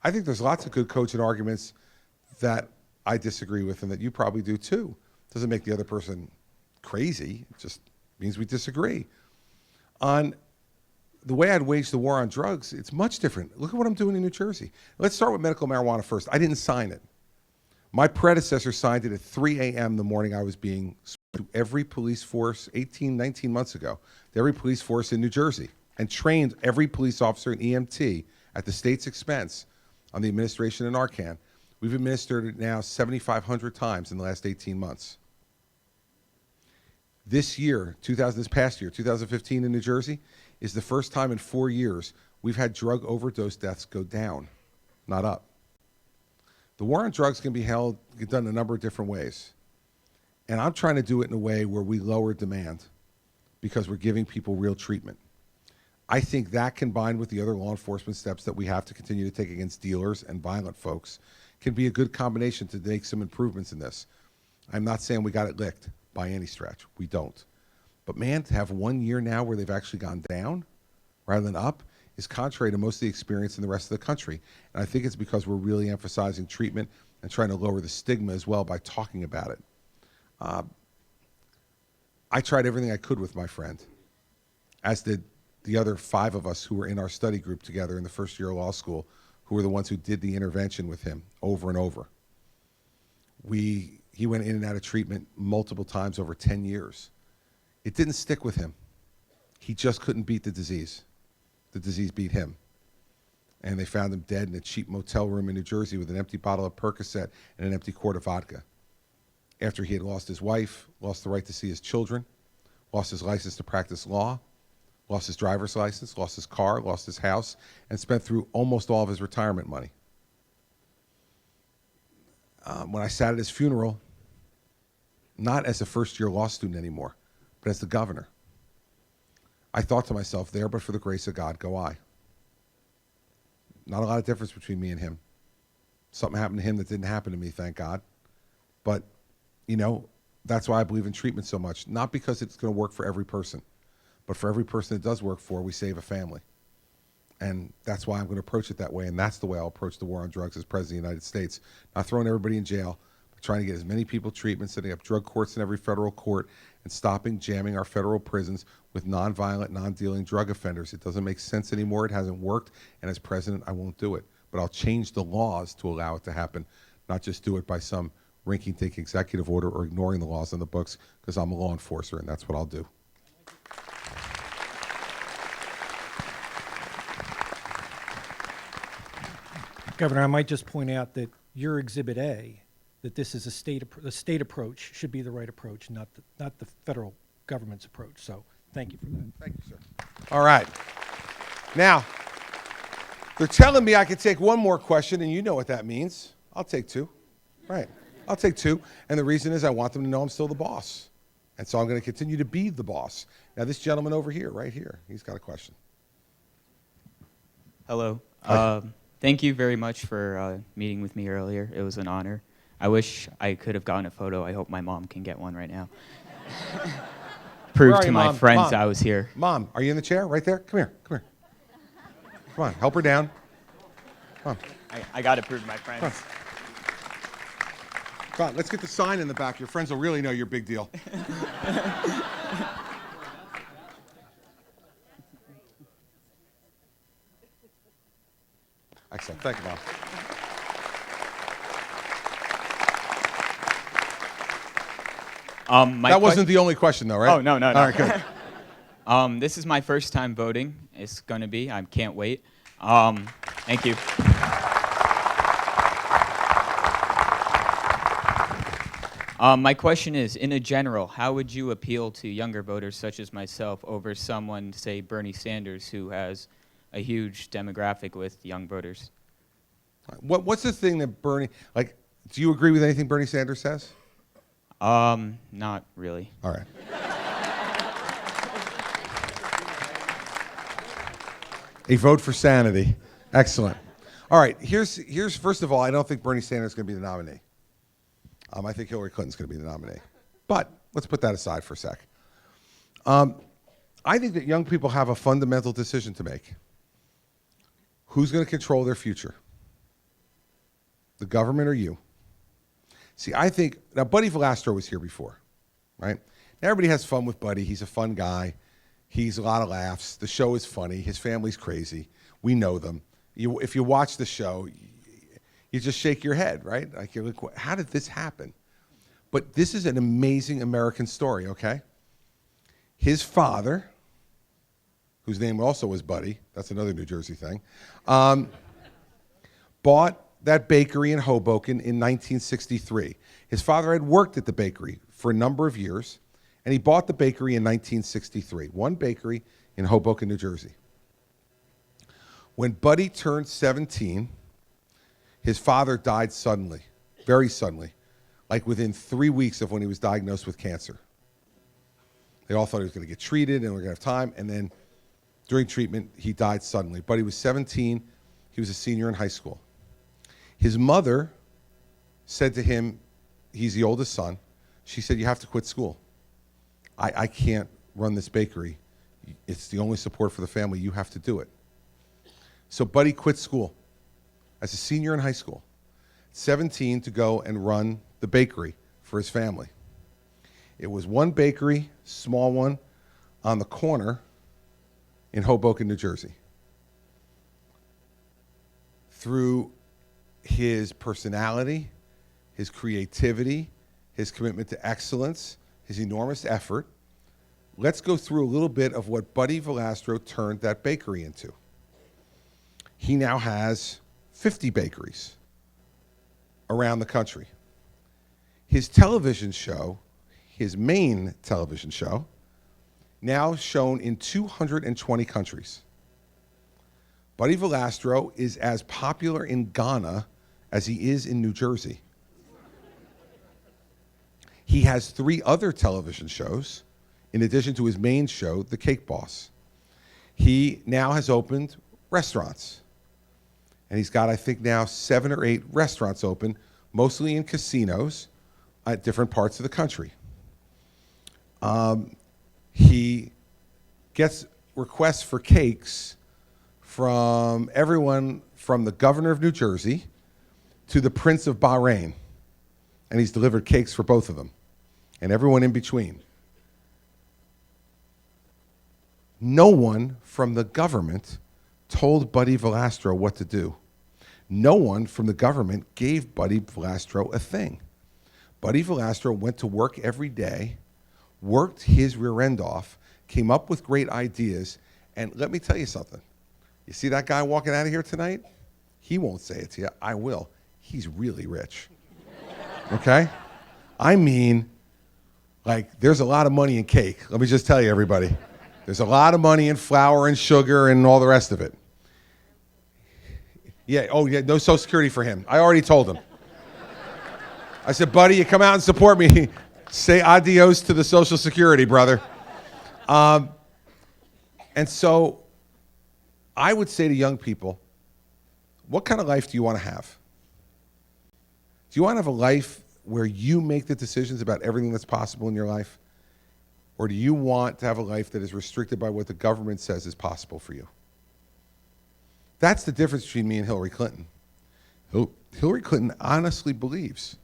think there's lots of good cogent arguments that I disagree with and that you probably do too. Doesn't make the other person crazy. It just means we disagree. On the way I'd wage the war on drugs, it's much different. Look at what I'm doing in New Jersey. Let's start with medical marijuana first. I didn't sign it. My predecessor signed it at 3 a.m. the morning I was being to every police force 18, 19 months ago, to every police force in New Jersey, and trained every police officer in EMT at the state's expense on the administration of Narcan. We've administered it now 7,500 times in the last 18 months. This year, this past year, 2015 in New Jersey, is the first time in 4 years we've had drug overdose deaths go down, not up. The war on drugs can be done a number of different ways. And I'm trying to do it in a way where we lower demand because we're giving people real treatment. I think that, combined with the other law enforcement steps that we have to continue to take against dealers and violent folks, can be a good combination to make some improvements in this. I'm not saying we got it licked by any stretch. We don't. But man, to have 1 year now where they've actually gone down rather than up is contrary to most of the experience in the rest of the country. And I think it's because we're really emphasizing treatment and trying to lower the stigma as well by talking about it. I tried everything I could with my friend, as did the other 5 of us who were in our study group together in the first year of law school, who were the ones who did the intervention with him over and over. He went in and out of treatment multiple times over 10 years. It didn't stick with him. He just couldn't beat the disease. The disease beat him. And they found him dead in a cheap motel room in New Jersey with an empty bottle of Percocet and an empty quart of vodka. After he had lost his wife, lost the right to see his children, lost his license to practice law, lost his driver's license, lost his car, lost his house, and spent through almost all of his retirement money. When I sat at his funeral, not as a first-year law student anymore, but as the governor. I thought to myself, there but for the grace of God go I. Not a lot of difference between me and him. Something happened to him that didn't happen to me, thank God. But, you know, that's why I believe in treatment so much. Not because it's going to work for every person, but for every person it does work for, we save a family. And that's why I'm going to approach it that way, and that's the way I'll approach the war on drugs as President of the United States. Not throwing everybody in jail, but trying to get as many people treatment, setting up drug courts in every federal court, and stopping jamming our federal prisons with nonviolent, non-dealing drug offenders. It doesn't make sense anymore. It hasn't worked, and as president, I won't do it. But I'll change the laws to allow it to happen, not just do it by some rinky-dink executive order or ignoring the laws on the books, because I'm a law enforcer, and that's what I'll do. Governor, I might just point out that your Exhibit A, that this is a state approach should be the right approach, not the federal government's approach. So thank you for that. Thank you, sir. All right. Now, they're telling me I could take one more question, and you know what that means. I'll take two. Right. I'll take two. And the reason is I want them to know I'm still the boss. And so I'm going to continue to be the boss. Now, this gentleman over here, right here, he's got a question. Hello. Hi. Thank you very much for meeting with me earlier. It was an honor. I wish I could have gotten a photo. I hope my mom can get one right now. Prove to my friends I was here. Mom, are you in the chair right there? Come here. Come here. Come on. Help her down. Come on. I got to prove to my friends. Come on. Come on. Let's get the sign in the back. Your friends will really know you're a big deal. Excellent. Thank you, Mom. That wasn't the only question, though, right? Oh, no. All right, good. This is my first time voting. It's going to be. I can't wait. Thank you. My question is, in a general, how would you appeal to younger voters such as myself over someone, say, Bernie Sanders, who has a huge demographic with young voters? What's the thing that Bernie, like, do you agree with anything Bernie Sanders says? Not really. All right. A vote for sanity. Excellent. All right, here's first of all, I don't think Bernie Sanders is going to be the nominee. I think Hillary Clinton's going to be the nominee. But let's put that aside for a sec. I think that young people have a fundamental decision to make. Who's going to control their future? The government or you? See, I think, now Buddy Valastro was here before, right? Now everybody has fun with Buddy. He's a fun guy. He's a lot of laughs. The show is funny. His family's crazy. We know them. If you watch the show, you just shake your head, right? Like, you're like, how did this happen? But this is an amazing American story, okay? His father, whose name also was Buddy, that's another New Jersey thing, bought that bakery in Hoboken in 1963. His father had worked at the bakery for a number of years, and he bought the bakery in 1963, one bakery in Hoboken, New Jersey. When Buddy turned 17, his father died suddenly, very suddenly, like within 3 weeks of when he was diagnosed with cancer. They all thought he was going to get treated and we're going to have time, and then during treatment, he died suddenly. Buddy was 17. He was a senior in high school. His mother said to him, he's the oldest son, she said, you have to quit school. I can't run this bakery. It's the only support for the family. You have to do it. So Buddy quit school as a senior in high school, 17, to go and run the bakery for his family. It was one bakery, small one, on the corner in Hoboken, New Jersey. Through his personality, his creativity, his commitment to excellence, his enormous effort, let's go through a little bit of what Buddy Valastro turned that bakery into. He now has 50 bakeries around the country. His television show, his main television show, now shown in 220 countries. Buddy Valastro is as popular in Ghana as he is in New Jersey. He has 3 other television shows, in addition to his main show, The Cake Boss. He now has opened restaurants. And he's got, I think now, 7 or 8 restaurants open, mostly in casinos at different parts of the country. He gets requests for cakes from everyone from the governor of New Jersey to the Prince of Bahrain. And he's delivered cakes for both of them and everyone in between. No one from the government told Buddy Valastro what to do. No one from the government gave Buddy Valastro a thing. Buddy Valastro went to work every day, worked his rear end off, came up with great ideas, and let me tell you something. You see that guy walking out of here tonight? He won't say it to you. I will. He's really rich. Okay? I mean, like, there's a lot of money in cake. Let me just tell you, everybody. There's a lot of money in flour and sugar and all the rest of it. Yeah, oh yeah, no Social Security for him. I already told him. I said, buddy, you come out and support me. Say adios to the Social Security, brother. And so I would say to young people, what kind of life do you want to have? Do you want to have a life where you make the decisions about everything that's possible in your life? Or do you want to have a life that is restricted by what the government says is possible for you? That's the difference between me and Hillary Clinton. Hillary Clinton honestly believes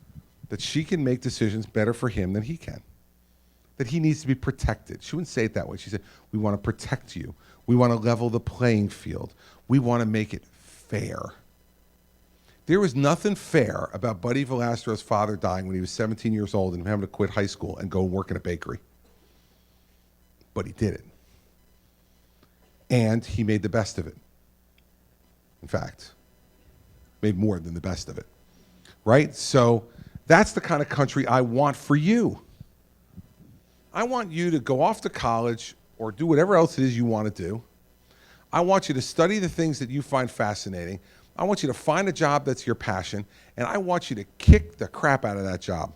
that she can make decisions better for him than he can, that he needs to be protected. She wouldn't say it that way. She said, we want to protect you. We want to level the playing field. We want to make it fair. There was nothing fair about Buddy Valastro's father dying when he was 17 years old and having to quit high school and go and work in a bakery. But he did it. And he made the best of it. In fact, made more than the best of it. Right? So that's the kind of country I want for you. I want you to go off to college or do whatever else it is you want to do. I want you to study the things that you find fascinating. I want you to find a job that's your passion, and I want you to kick the crap out of that job.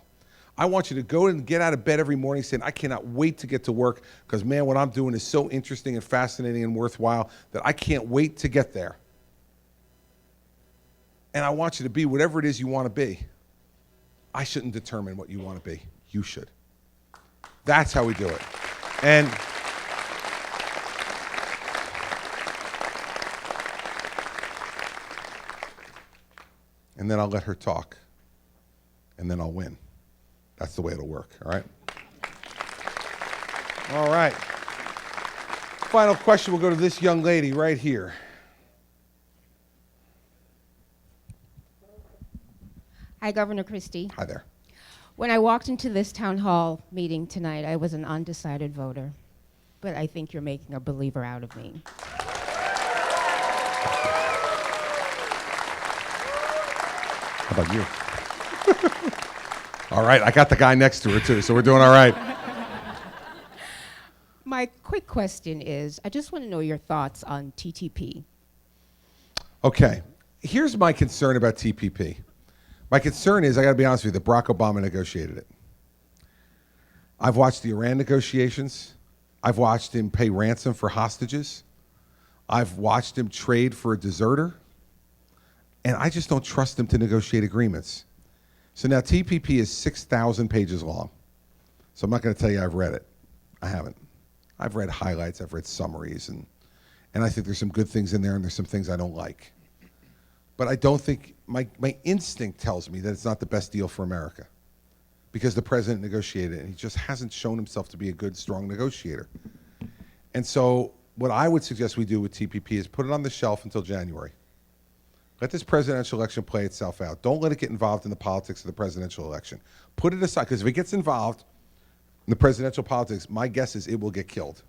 I want you to go and get out of bed every morning saying, I cannot wait to get to work because, man, what I'm doing is so interesting and fascinating and worthwhile that I can't wait to get there. And I want you to be whatever it is you want to be. I shouldn't determine what you want to be. You should. That's how we do it. And then I'll let her talk. And then I'll win. That's the way it'll work, all right? All right. Final question will go to this young lady right here. Hi, Governor Christie. Hi there. When I walked into this town hall meeting tonight, I was an undecided voter, but I think you're making a believer out of me. How about you? All right, I got the guy next to her too, so we're doing all right. My quick question is, I just want to know your thoughts on TTP. Okay, here's my concern about TPP. My concern is, I got to be honest with you, that Barack Obama negotiated it. I've watched the Iran negotiations. I've watched him pay ransom for hostages. I've watched him trade for a deserter. And I just don't trust him to negotiate agreements. So now TPP is 6,000 pages long. So I'm not going to tell you I've read it. I haven't. I've read highlights, I've read summaries, and I think there's some good things in there and there's some things I don't like. But I don't think, my instinct tells me that it's not the best deal for America because the president negotiated it and he just hasn't shown himself to be a good, strong negotiator. And so what I would suggest we do with TPP is put it on the shelf until January. Let this presidential election play itself out. Don't let it get involved in the politics of the presidential election. Put it aside, because if it gets involved in the presidential politics, my guess is it will get killed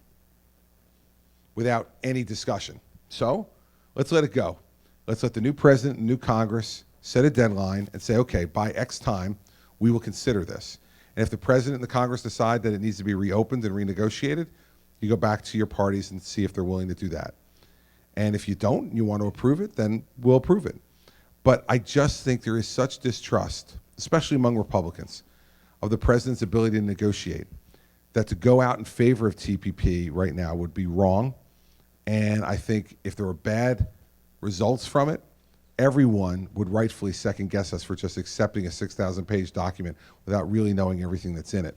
without any discussion. So let's let it go. Let's let the new president and new Congress set a deadline and say, okay, by X time, we will consider this. And if the president and the Congress decide that it needs to be reopened and renegotiated, you go back to your parties and see if they're willing to do that. And if you don't, you want to approve it, then we'll approve it. But I just think there is such distrust, especially among Republicans. of the president's ability to negotiate. That to go out in favor of TPP right now would be wrong. And I think if there were bad results from it, everyone would rightfully second guess us for just accepting a 6,000-page document without really knowing everything that's in it.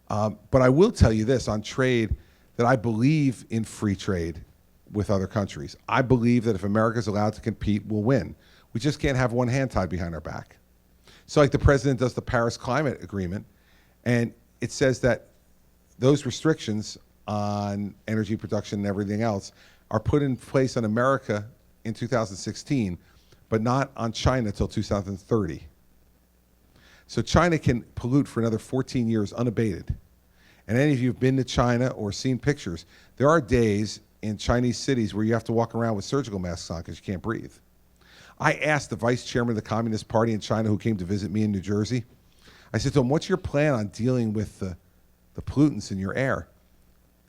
But I will tell you this on trade, that I believe in free trade with other countries. I believe that if America's allowed to compete, we'll win. We just can't have one hand tied behind our back. So like the president does the Paris Climate Agreement, and it says that those restrictions on energy production and everything else are put in place on America in 2016, but not on China till 2030. So China can pollute for another 14 years unabated. And any of you who've been to China or seen pictures, there are days in Chinese cities where you have to walk around with surgical masks on because you can't breathe. I asked the vice chairman of the Communist Party in China who came to visit me in New Jersey, I said to him, what's your plan on dealing with the pollutants in your air?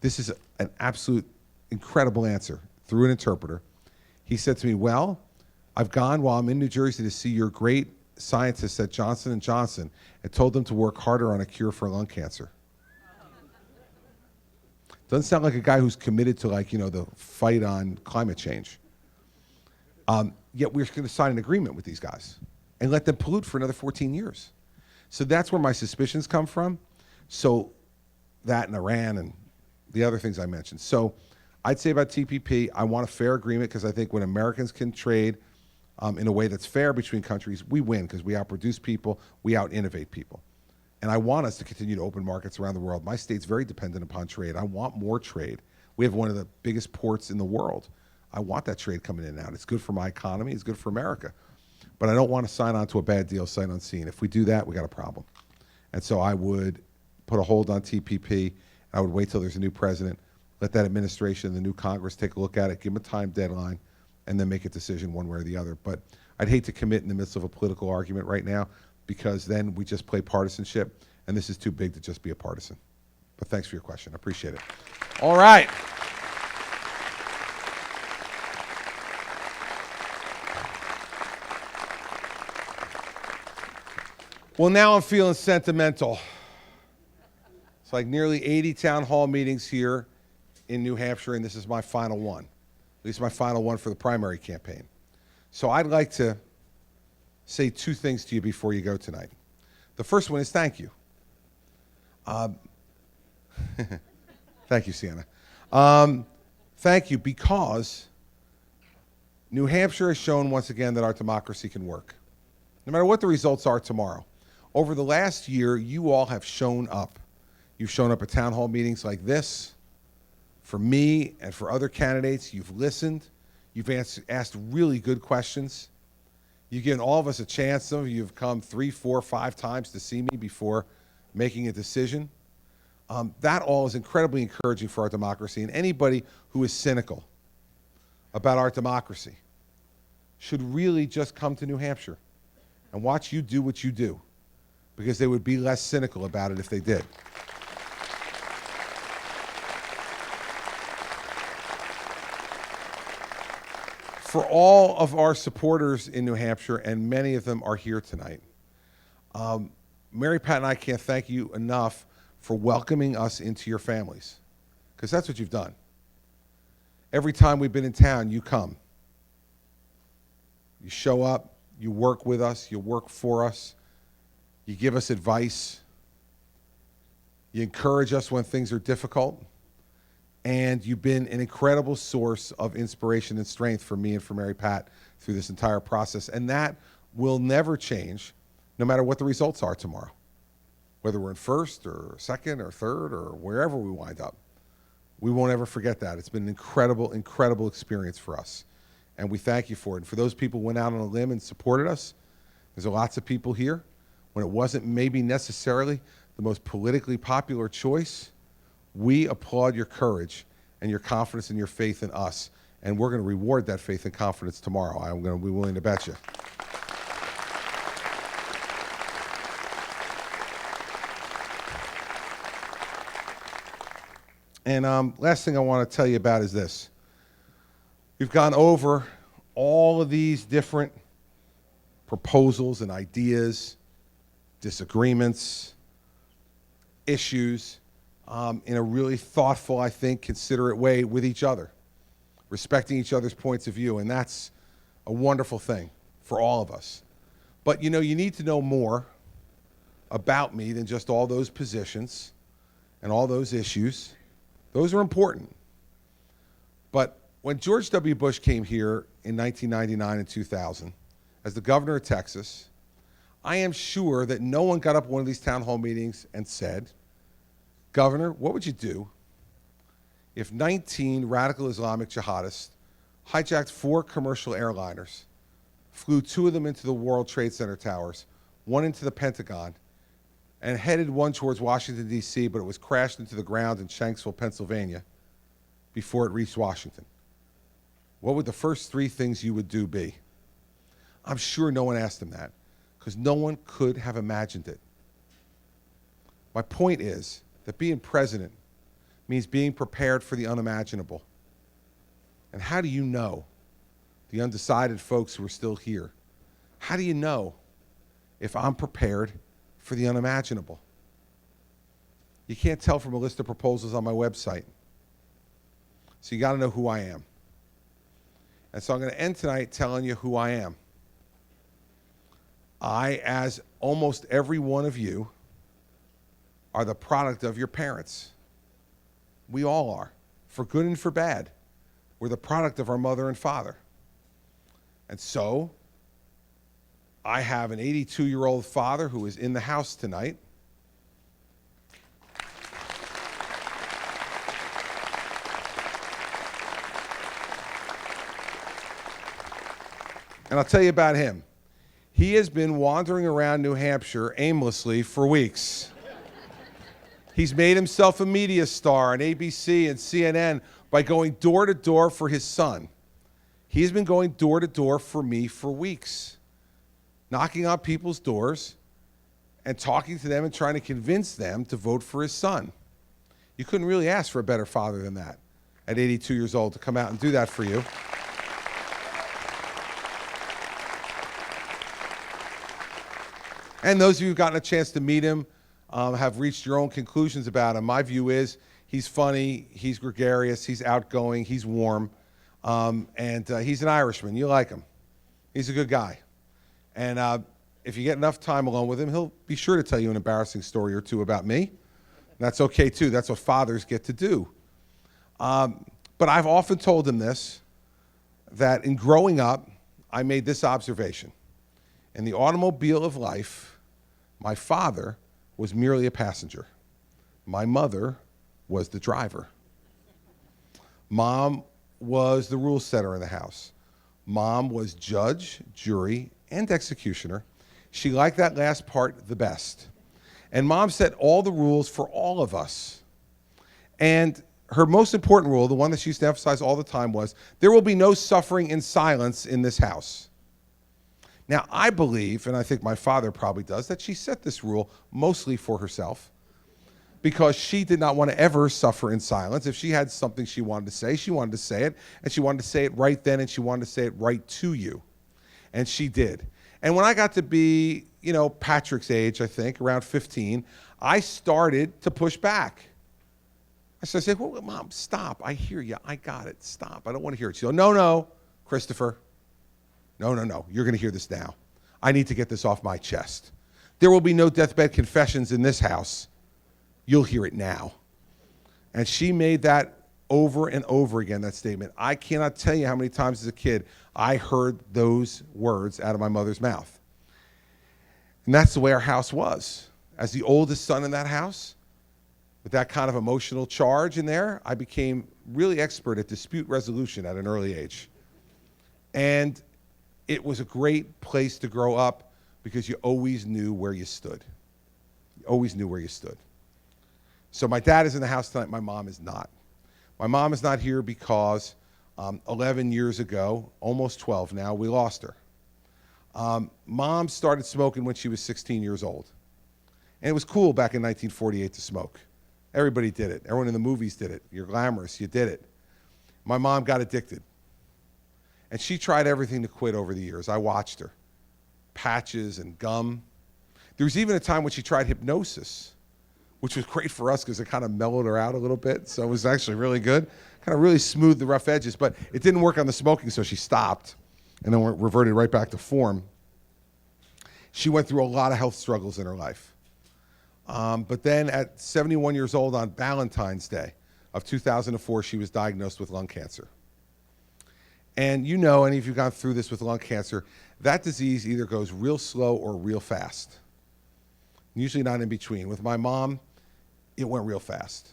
This is an absolute incredible answer through an interpreter. He said to me, well, I've gone while I'm in New Jersey to see your great scientists at Johnson & Johnson and told them to work harder on a cure for lung cancer. Doesn't sound like a guy who's committed to, like, the fight on climate change. Yet we're going to sign an agreement with these guys and let them pollute for another 14 years. So that's where my suspicions come from. So that and Iran and the other things I mentioned. So I'd say about TPP, I want a fair agreement because I think when Americans can trade in a way that's fair between countries, we win because we outproduce people, we out-innovate people. And I want us to continue to open markets around the world. My state's very dependent upon trade. I want more trade. We have one of the biggest ports in the world. I want that trade coming in and out. It's good for my economy. It's good for America. But I don't want to sign on to a bad deal sight unseen. If we do that, we got a problem. And so I would put a hold on TPP. I would wait till there's a new president, let that administration, the new Congress take a look at it, give them a time deadline, and then make a decision one way or the other. But I'd hate to commit in the midst of a political argument right now because then we just play partisanship, and this is too big to just be a partisan. But thanks for your question. I appreciate it. All right. Well, now I'm feeling sentimental. It's like nearly 80 town hall meetings here in New Hampshire, and this is my final one. At least my final one for the primary campaign. So I'd like to say two things to you before you go tonight. The first one is thank you. Thank you, Sienna. Thank you because New Hampshire has shown once again that our democracy can work. No matter what the results are tomorrow. Over the last year, you all have shown up. You've shown up at town hall meetings like this. For me and for other candidates, you've listened. You've asked really good questions. You've given all of us a chance. Some of you have come 3, 4, 5 times to see me before making a decision. That all is incredibly encouraging for our democracy. And anybody who is cynical about our democracy should really just come to New Hampshire and watch you do what you do, because they would be less cynical about it if they did. For all of our supporters in New Hampshire, and many of them are here tonight, Mary Pat and I can't thank you enough for welcoming us into your families, because that's what you've done. Every time we've been in town, you come. You show up, you work with us, you work for us, you give us advice, you encourage us when things are difficult, and you've been an incredible source of inspiration and strength for me and for Mary Pat through this entire process. And that will never change no matter what the results are tomorrow, whether we're in first or second or third or wherever we wind up. We won't ever forget that. It's been an incredible, incredible experience for us, and we thank you for it. And for those people who went out on a limb and supported us, there's lots of people here. When it wasn't maybe necessarily the most politically popular choice, we applaud your courage and your confidence and your faith in us. And we're going to reward that faith and confidence tomorrow. I'm going to be willing to bet you. And last thing I want to tell you about is this. We've gone over all of these different proposals and ideas disagreements, issues, in a really thoughtful, I think, considerate way with each other, respecting each other's points of view, and that's a wonderful thing for all of us. But you know, you need to know more about me than just all those positions and all those issues. Those are important. But when George W. Bush came here in 1999 and 2000 as the governor of Texas, I am sure that no one got up at one of these town hall meetings and said, Governor, what would you do if 19 radical Islamic jihadists hijacked 4 commercial airliners, flew 2 of them into the World Trade Center towers, 1 into the Pentagon, and headed 1 towards Washington, D.C., but it was crashed into the ground in Shanksville, Pennsylvania, before it reached Washington? What would the first 3 things you would do be? I'm sure no one asked him that, because no one could have imagined it. My point is that being president means being prepared for the unimaginable. And how do you know, the undecided folks who are still here, how do you know if I'm prepared for the unimaginable? You can't tell from a list of proposals on my website. So you got to know who I am. And so I'm going to end tonight telling you who I am. I, as almost every one of you, are the product of your parents. We all are, for good and for bad. We're the product of our mother and father. And so, I have an 82-year-old father who is in the house tonight. And I'll tell you about him. He has been wandering around New Hampshire aimlessly for weeks. He's made himself a media star on ABC and CNN by going door to door for his son. He's been going door to door for me for weeks, knocking on people's doors and talking to them and trying to convince them to vote for his son. You couldn't really ask for a better father than that at 82 years old to come out and do that for you. And those of you who've gotten a chance to meet him have reached your own conclusions about him. My view is he's funny, he's gregarious, he's outgoing, he's warm, and he's an Irishman. You like him. He's a good guy. And if you get enough time alone with him, he'll be sure to tell you an embarrassing story or 2 about me. That's okay, too. That's what fathers get to do. But I've often told him this, that in growing up, I made this observation. In the automobile of life, my father was merely a passenger. My mother was the driver. Mom was the rule setter in the house. Mom was judge, jury, and executioner. She liked that last part the best. And Mom set all the rules for all of us. And her most important rule, the one that she used to emphasize all the time, was there will be no suffering in silence in this house. Now, I believe, and I think my father probably does, that she set this rule mostly for herself because she did not want to ever suffer in silence. If she had something she wanted to say it, and she wanted to say it right then, and she wanted to say it right to you. And she did. And when I got to be, you know, Patrick's age, I think, around 15, I started to push back. I said, well, Mom, stop. I hear you. I got it. Stop. I don't want to hear it. She goes, no, Christopher. No, you're going to hear this now. I need to get this off my chest. There will be no deathbed confessions in this house. You'll hear it now. And she made that over and over again, that statement. I cannot tell you how many times as a kid I heard those words out of my mother's mouth. And that's the way our house was. As the oldest son in that house, with that kind of emotional charge in there, I became really expert at dispute resolution at an early age. And it was a great place to grow up because you always knew where you stood. You always knew where you stood. So my dad is in the house tonight. My mom is not. My mom is not here because 11 years ago, almost 12 now, we lost her. Mom started smoking when she was 16 years old. And it was cool back in 1948 to smoke. Everybody did it. Everyone in the movies did it. You're glamorous. You did it. My mom got addicted. And she tried everything to quit over the years. I watched her. Patches and gum. There was even a time when she tried hypnosis, which was great for us because it kind of mellowed her out a little bit. So it was actually really good. Kind of really smoothed the rough edges, but it didn't work on the smoking, so she stopped and then reverted right back to form. She went through a lot of health struggles in her life. But then at 71 years old on Valentine's Day of 2004, she was diagnosed with lung cancer. And you know, any of you gone through this with lung cancer, that disease either goes real slow or real fast. Usually not in between. With my mom, it went real fast.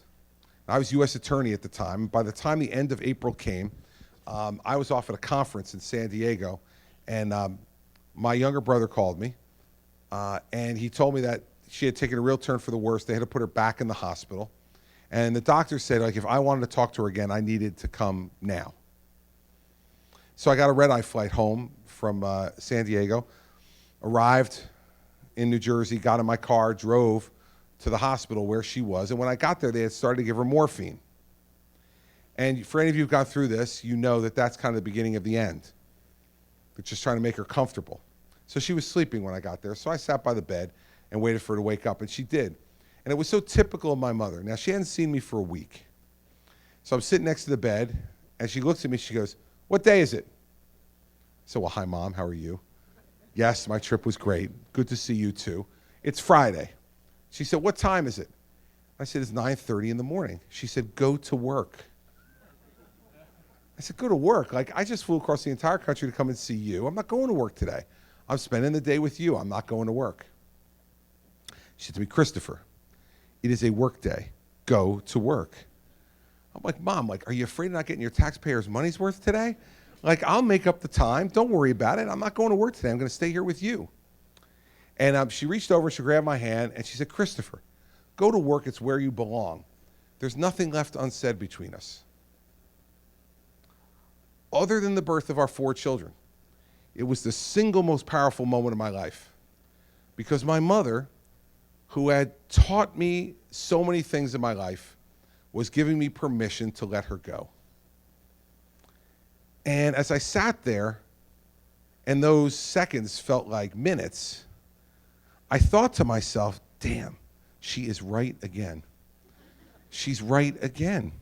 I was U.S. attorney at the time. By the time the end of April came, I was off at a conference in San Diego, and my younger brother called me, and he told me that she had taken a real turn for the worse. They had to put her back in the hospital. And the doctor said, like, if I wanted to talk to her again, I needed to come now. So I got a red-eye flight home from San Diego, arrived in New Jersey, got in my car, drove to the hospital where she was. And when I got there, they had started to give her morphine. And for any of you who've gone through this, you know that that's kind of the beginning of the end. They're just trying to make her comfortable. So she was sleeping when I got there. So I sat by the bed and waited for her to wake up, and she did. And it was so typical of my mother. Now, she hadn't seen me for a week. So I'm sitting next to the bed, and she looks at me, she goes, "What day is it?" I said, "Well, hi, Mom, how are you?" "Yes, my trip was great. Good to see you, too. It's Friday." She said, "What time is it?" I said, "It's 9:30 in the morning." She said, "Go to work." I said, "Go to work? Like, I just flew across the entire country to come and see you. I'm not going to work today. I'm spending the day with you. I'm not going to work." She said to me, "Christopher, it is a work day. Go to work." I'm like, "Mom, like, are you afraid of not getting your taxpayers' money's worth today? Like, I'll make up the time. Don't worry about it. I'm not going to work today. I'm going to stay here with you." And she reached over, she grabbed my hand, and she said, "Christopher, go to work. It's where you belong. There's nothing left unsaid between us." Other than the birth of our 4 children, it was the single most powerful moment of my life. Because my mother, who had taught me so many things in my life, was giving me permission to let her go. And as I sat there, and those seconds felt like minutes, I thought to myself, damn, she is right again. She's right again.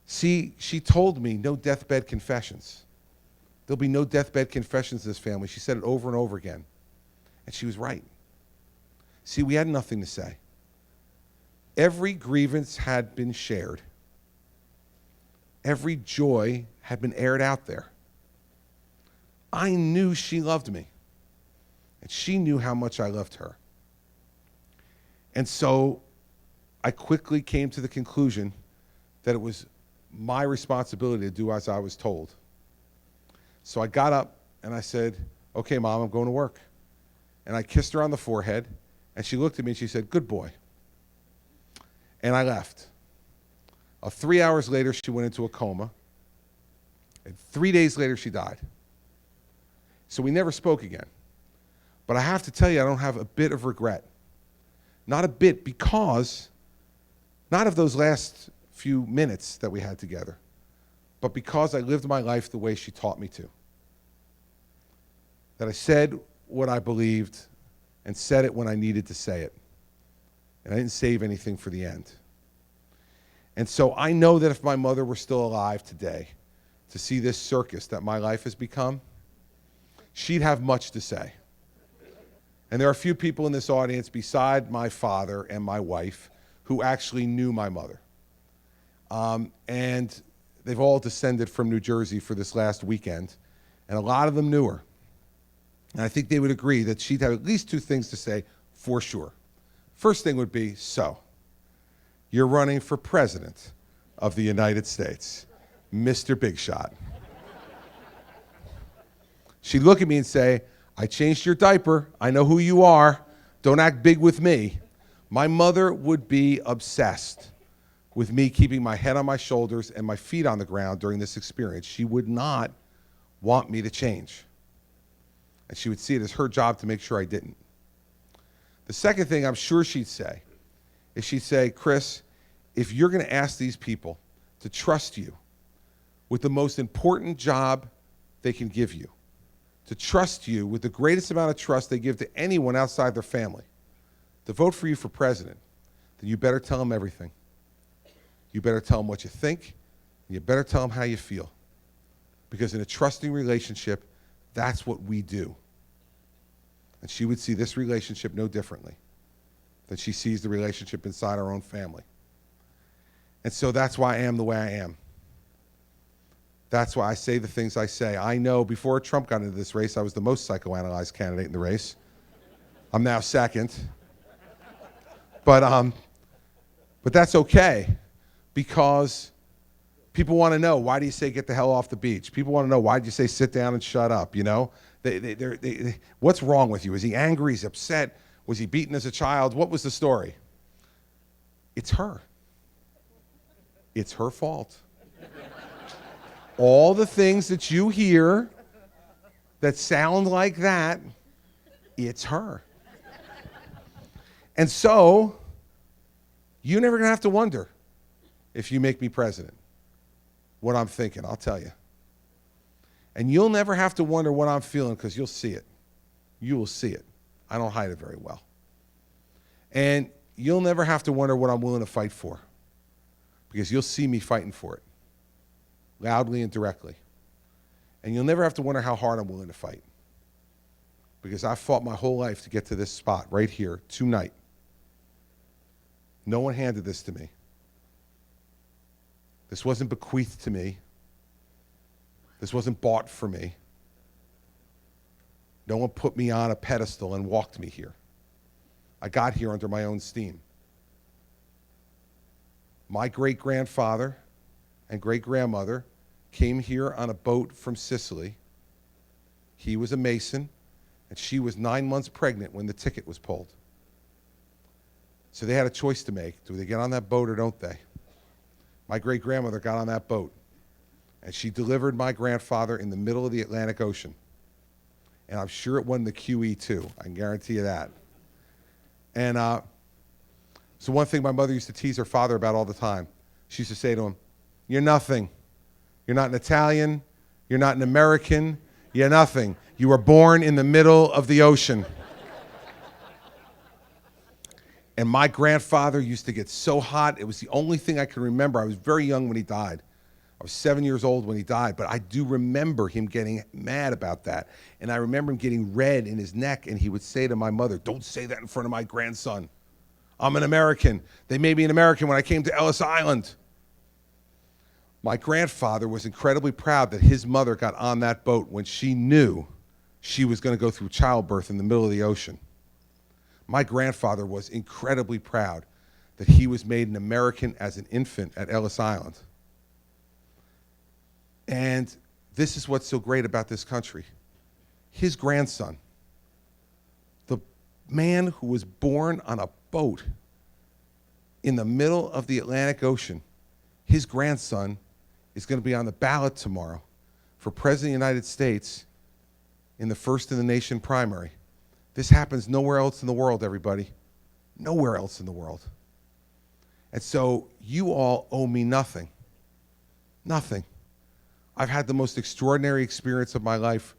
See, she told me no deathbed confessions. There'll be no deathbed confessions in this family. She said it over and over again. And she was right. See, we had nothing to say. Every grievance had been shared. Every joy had been aired out there. I knew she loved me. And she knew how much I loved her. And so I quickly came to the conclusion that it was my responsibility to do as I was told. So I got up and I said, "Okay, Mom, I'm going to work." And I kissed her on the forehead, and she looked at me and she said, "Good boy." And I left. 3 hours later, she went into a coma. And 3 days later, she died. So we never spoke again. But I have to tell you, I don't have a bit of regret. Not a bit, because not of those last few minutes that we had together, but because I lived my life the way she taught me to. That I said what I believed and said it when I needed to say it. And I didn't save anything for the end. And so I know that if my mother were still alive today to see this circus that my life has become, she'd have much to say. And there are a few people in this audience beside my father and my wife who actually knew my mother. And they've all descended from New Jersey for this last weekend, and a lot of them knew her. And I think they would agree that she'd have at least 2 things to say for sure. First thing would be, "So, you're running for president of the United States, Mr. Big Shot." She'd look at me and say, "I changed your diaper. I know who you are. Don't act big with me." My mother would be obsessed with me keeping my head on my shoulders and my feet on the ground during this experience. She would not want me to change. And she would see it as her job to make sure I didn't. The second thing I'm sure she'd say is she'd say, "Chris, if you're going to ask these people to trust you with the most important job they can give you, to trust you with the greatest amount of trust they give to anyone outside their family, to vote for you for president, then you better tell them everything. You better tell them what you think, and you better tell them how you feel. Because in a trusting relationship, that's what we do. And she would see this relationship no differently than she sees the relationship inside our own family. And so that's why I am the way I am. That's why I say the things I say. I know before Trump got into this race, I was the most psychoanalyzed candidate in the race. I'm now second. But that's okay, because people want to know, why do you say get the hell off the beach? People want to know, why did you say sit down and shut up, you know? What's wrong with you? Is he angry? Is he upset? Was he beaten as a child? What was the story? It's her. It's her fault. All the things that you hear that sound like that, it's her. And so, you're never going to have to wonder, if you make me president, what I'm thinking. I'll tell you. And you'll never have to wonder what I'm feeling, because you'll see it. You will see it. I don't hide it very well. And you'll never have to wonder what I'm willing to fight for, because you'll see me fighting for it, loudly and directly. And you'll never have to wonder how hard I'm willing to fight, because I fought my whole life to get to this spot right here tonight. No one handed this to me. This wasn't bequeathed to me. This wasn't bought for me. No one put me on a pedestal and walked me here. I got here under my own steam. My great-grandfather and great-grandmother came here on a boat from Sicily. He was a Mason, and she was 9 months pregnant when the ticket was pulled. So they had a choice to make. Do they get on that boat or don't they? My great-grandmother got on that boat, and she delivered my grandfather in the middle of the Atlantic Ocean. And I'm sure it wasn't the QE too. I can guarantee you that. And so one thing my mother used to tease her father about all the time, she used to say to him, "You're nothing. You're not an Italian. You're not an American. You're nothing. You were born in the middle of the ocean." And my grandfather used to get so hot. It was the only thing I can remember. I was very young when he died. I was 7 years old when he died, but I do remember him getting mad about that. And I remember him getting red in his neck, and he would say to my mother, "Don't say that in front of my grandson. I'm an American. They made me an American when I came to Ellis Island." My grandfather was incredibly proud that his mother got on that boat when she knew she was going to go through childbirth in the middle of the ocean. My grandfather was incredibly proud that he was made an American as an infant at Ellis Island. And this is what's so great about this country. His grandson, the man who was born on a boat in the middle of the Atlantic Ocean, his grandson is going to be on the ballot tomorrow for President of the United States in the first in the nation primary. This happens nowhere else in the world, everybody. Nowhere else in the world. And so you all owe me nothing. Nothing. I've had the most extraordinary experience of my life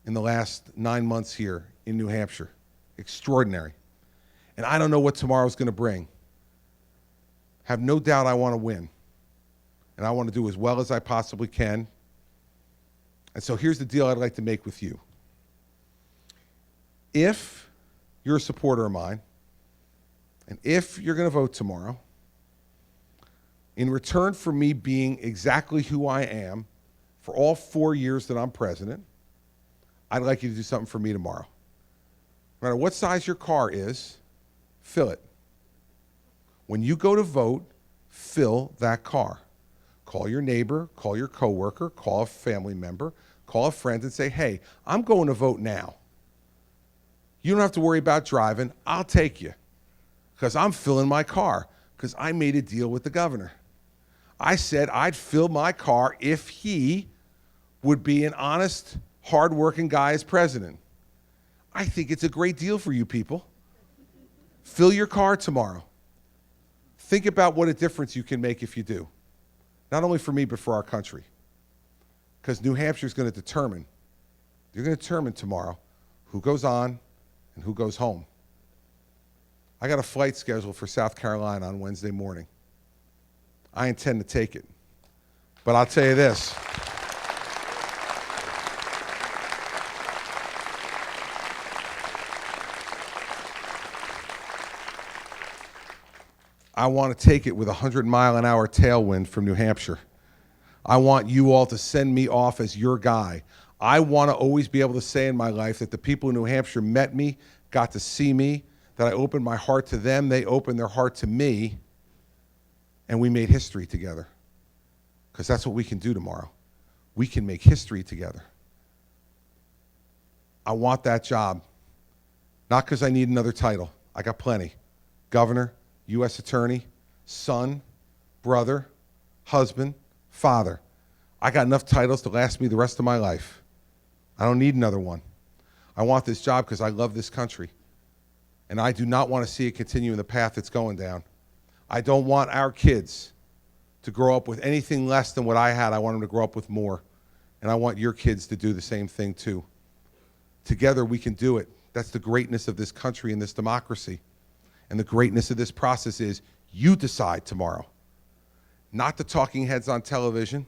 in the last 9 months here in New Hampshire. Extraordinary. And I don't know what tomorrow's going to bring. Have no doubt I want to win. And I want to do as well as I possibly can. And so here's the deal I'd like to make with you. If you're a supporter of mine, and if you're going to vote tomorrow, in return for me being exactly who I am for all 4 years that I'm president, I'd like you to do something for me tomorrow. No matter what size your car is, fill it. When you go to vote, fill that car. Call your neighbor, call your coworker, call a family member, call a friend and say, "Hey, I'm going to vote now. You don't have to worry about driving. I'll take you because I'm filling my car because I made a deal with the governor. I said I'd fill my car if he would be an honest, hardworking guy as president. I think it's a great deal for you people. Fill your car tomorrow. Think about what a difference you can make if you do. Not only for me, but for our country. Because New Hampshire is going to determine You're going to determine tomorrow who goes on and who goes home. I got a flight scheduled for South Carolina on Wednesday morning. I intend to take it. But I'll tell you this. I want to take it with a 100-mile-an-hour tailwind from New Hampshire. I want you all to send me off as your guy. I want to always be able to say in my life that the people in New Hampshire met me, got to see me, that I opened my heart to them, they opened their heart to me, and we made history together. Because that's what we can do tomorrow. We can make history together. I want that job. Not because I need another title. I got plenty. Governor, U.S. Attorney, son, brother, husband, father. I got enough titles to last me the rest of my life. I don't need another one. I want this job because I love this country. And I do not want to see it continue in the path it's going down. I don't want our kids to grow up with anything less than what I had. I want them to grow up with more. And I want your kids to do the same thing too. Together we can do it. That's the greatness of this country and this democracy. And the greatness of this process is you decide tomorrow. Not the talking heads on television,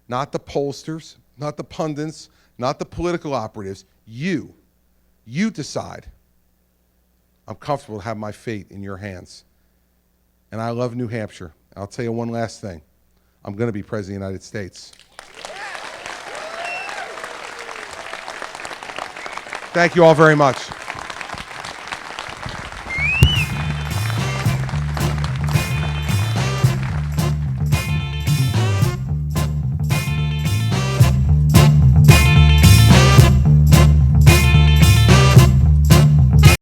not the pollsters, not the pundits, not the political operatives. You decide. I'm comfortable to have my fate in your hands. And I love New Hampshire. I'll tell you one last thing. I'm going to be President of the United States. Thank you all very much.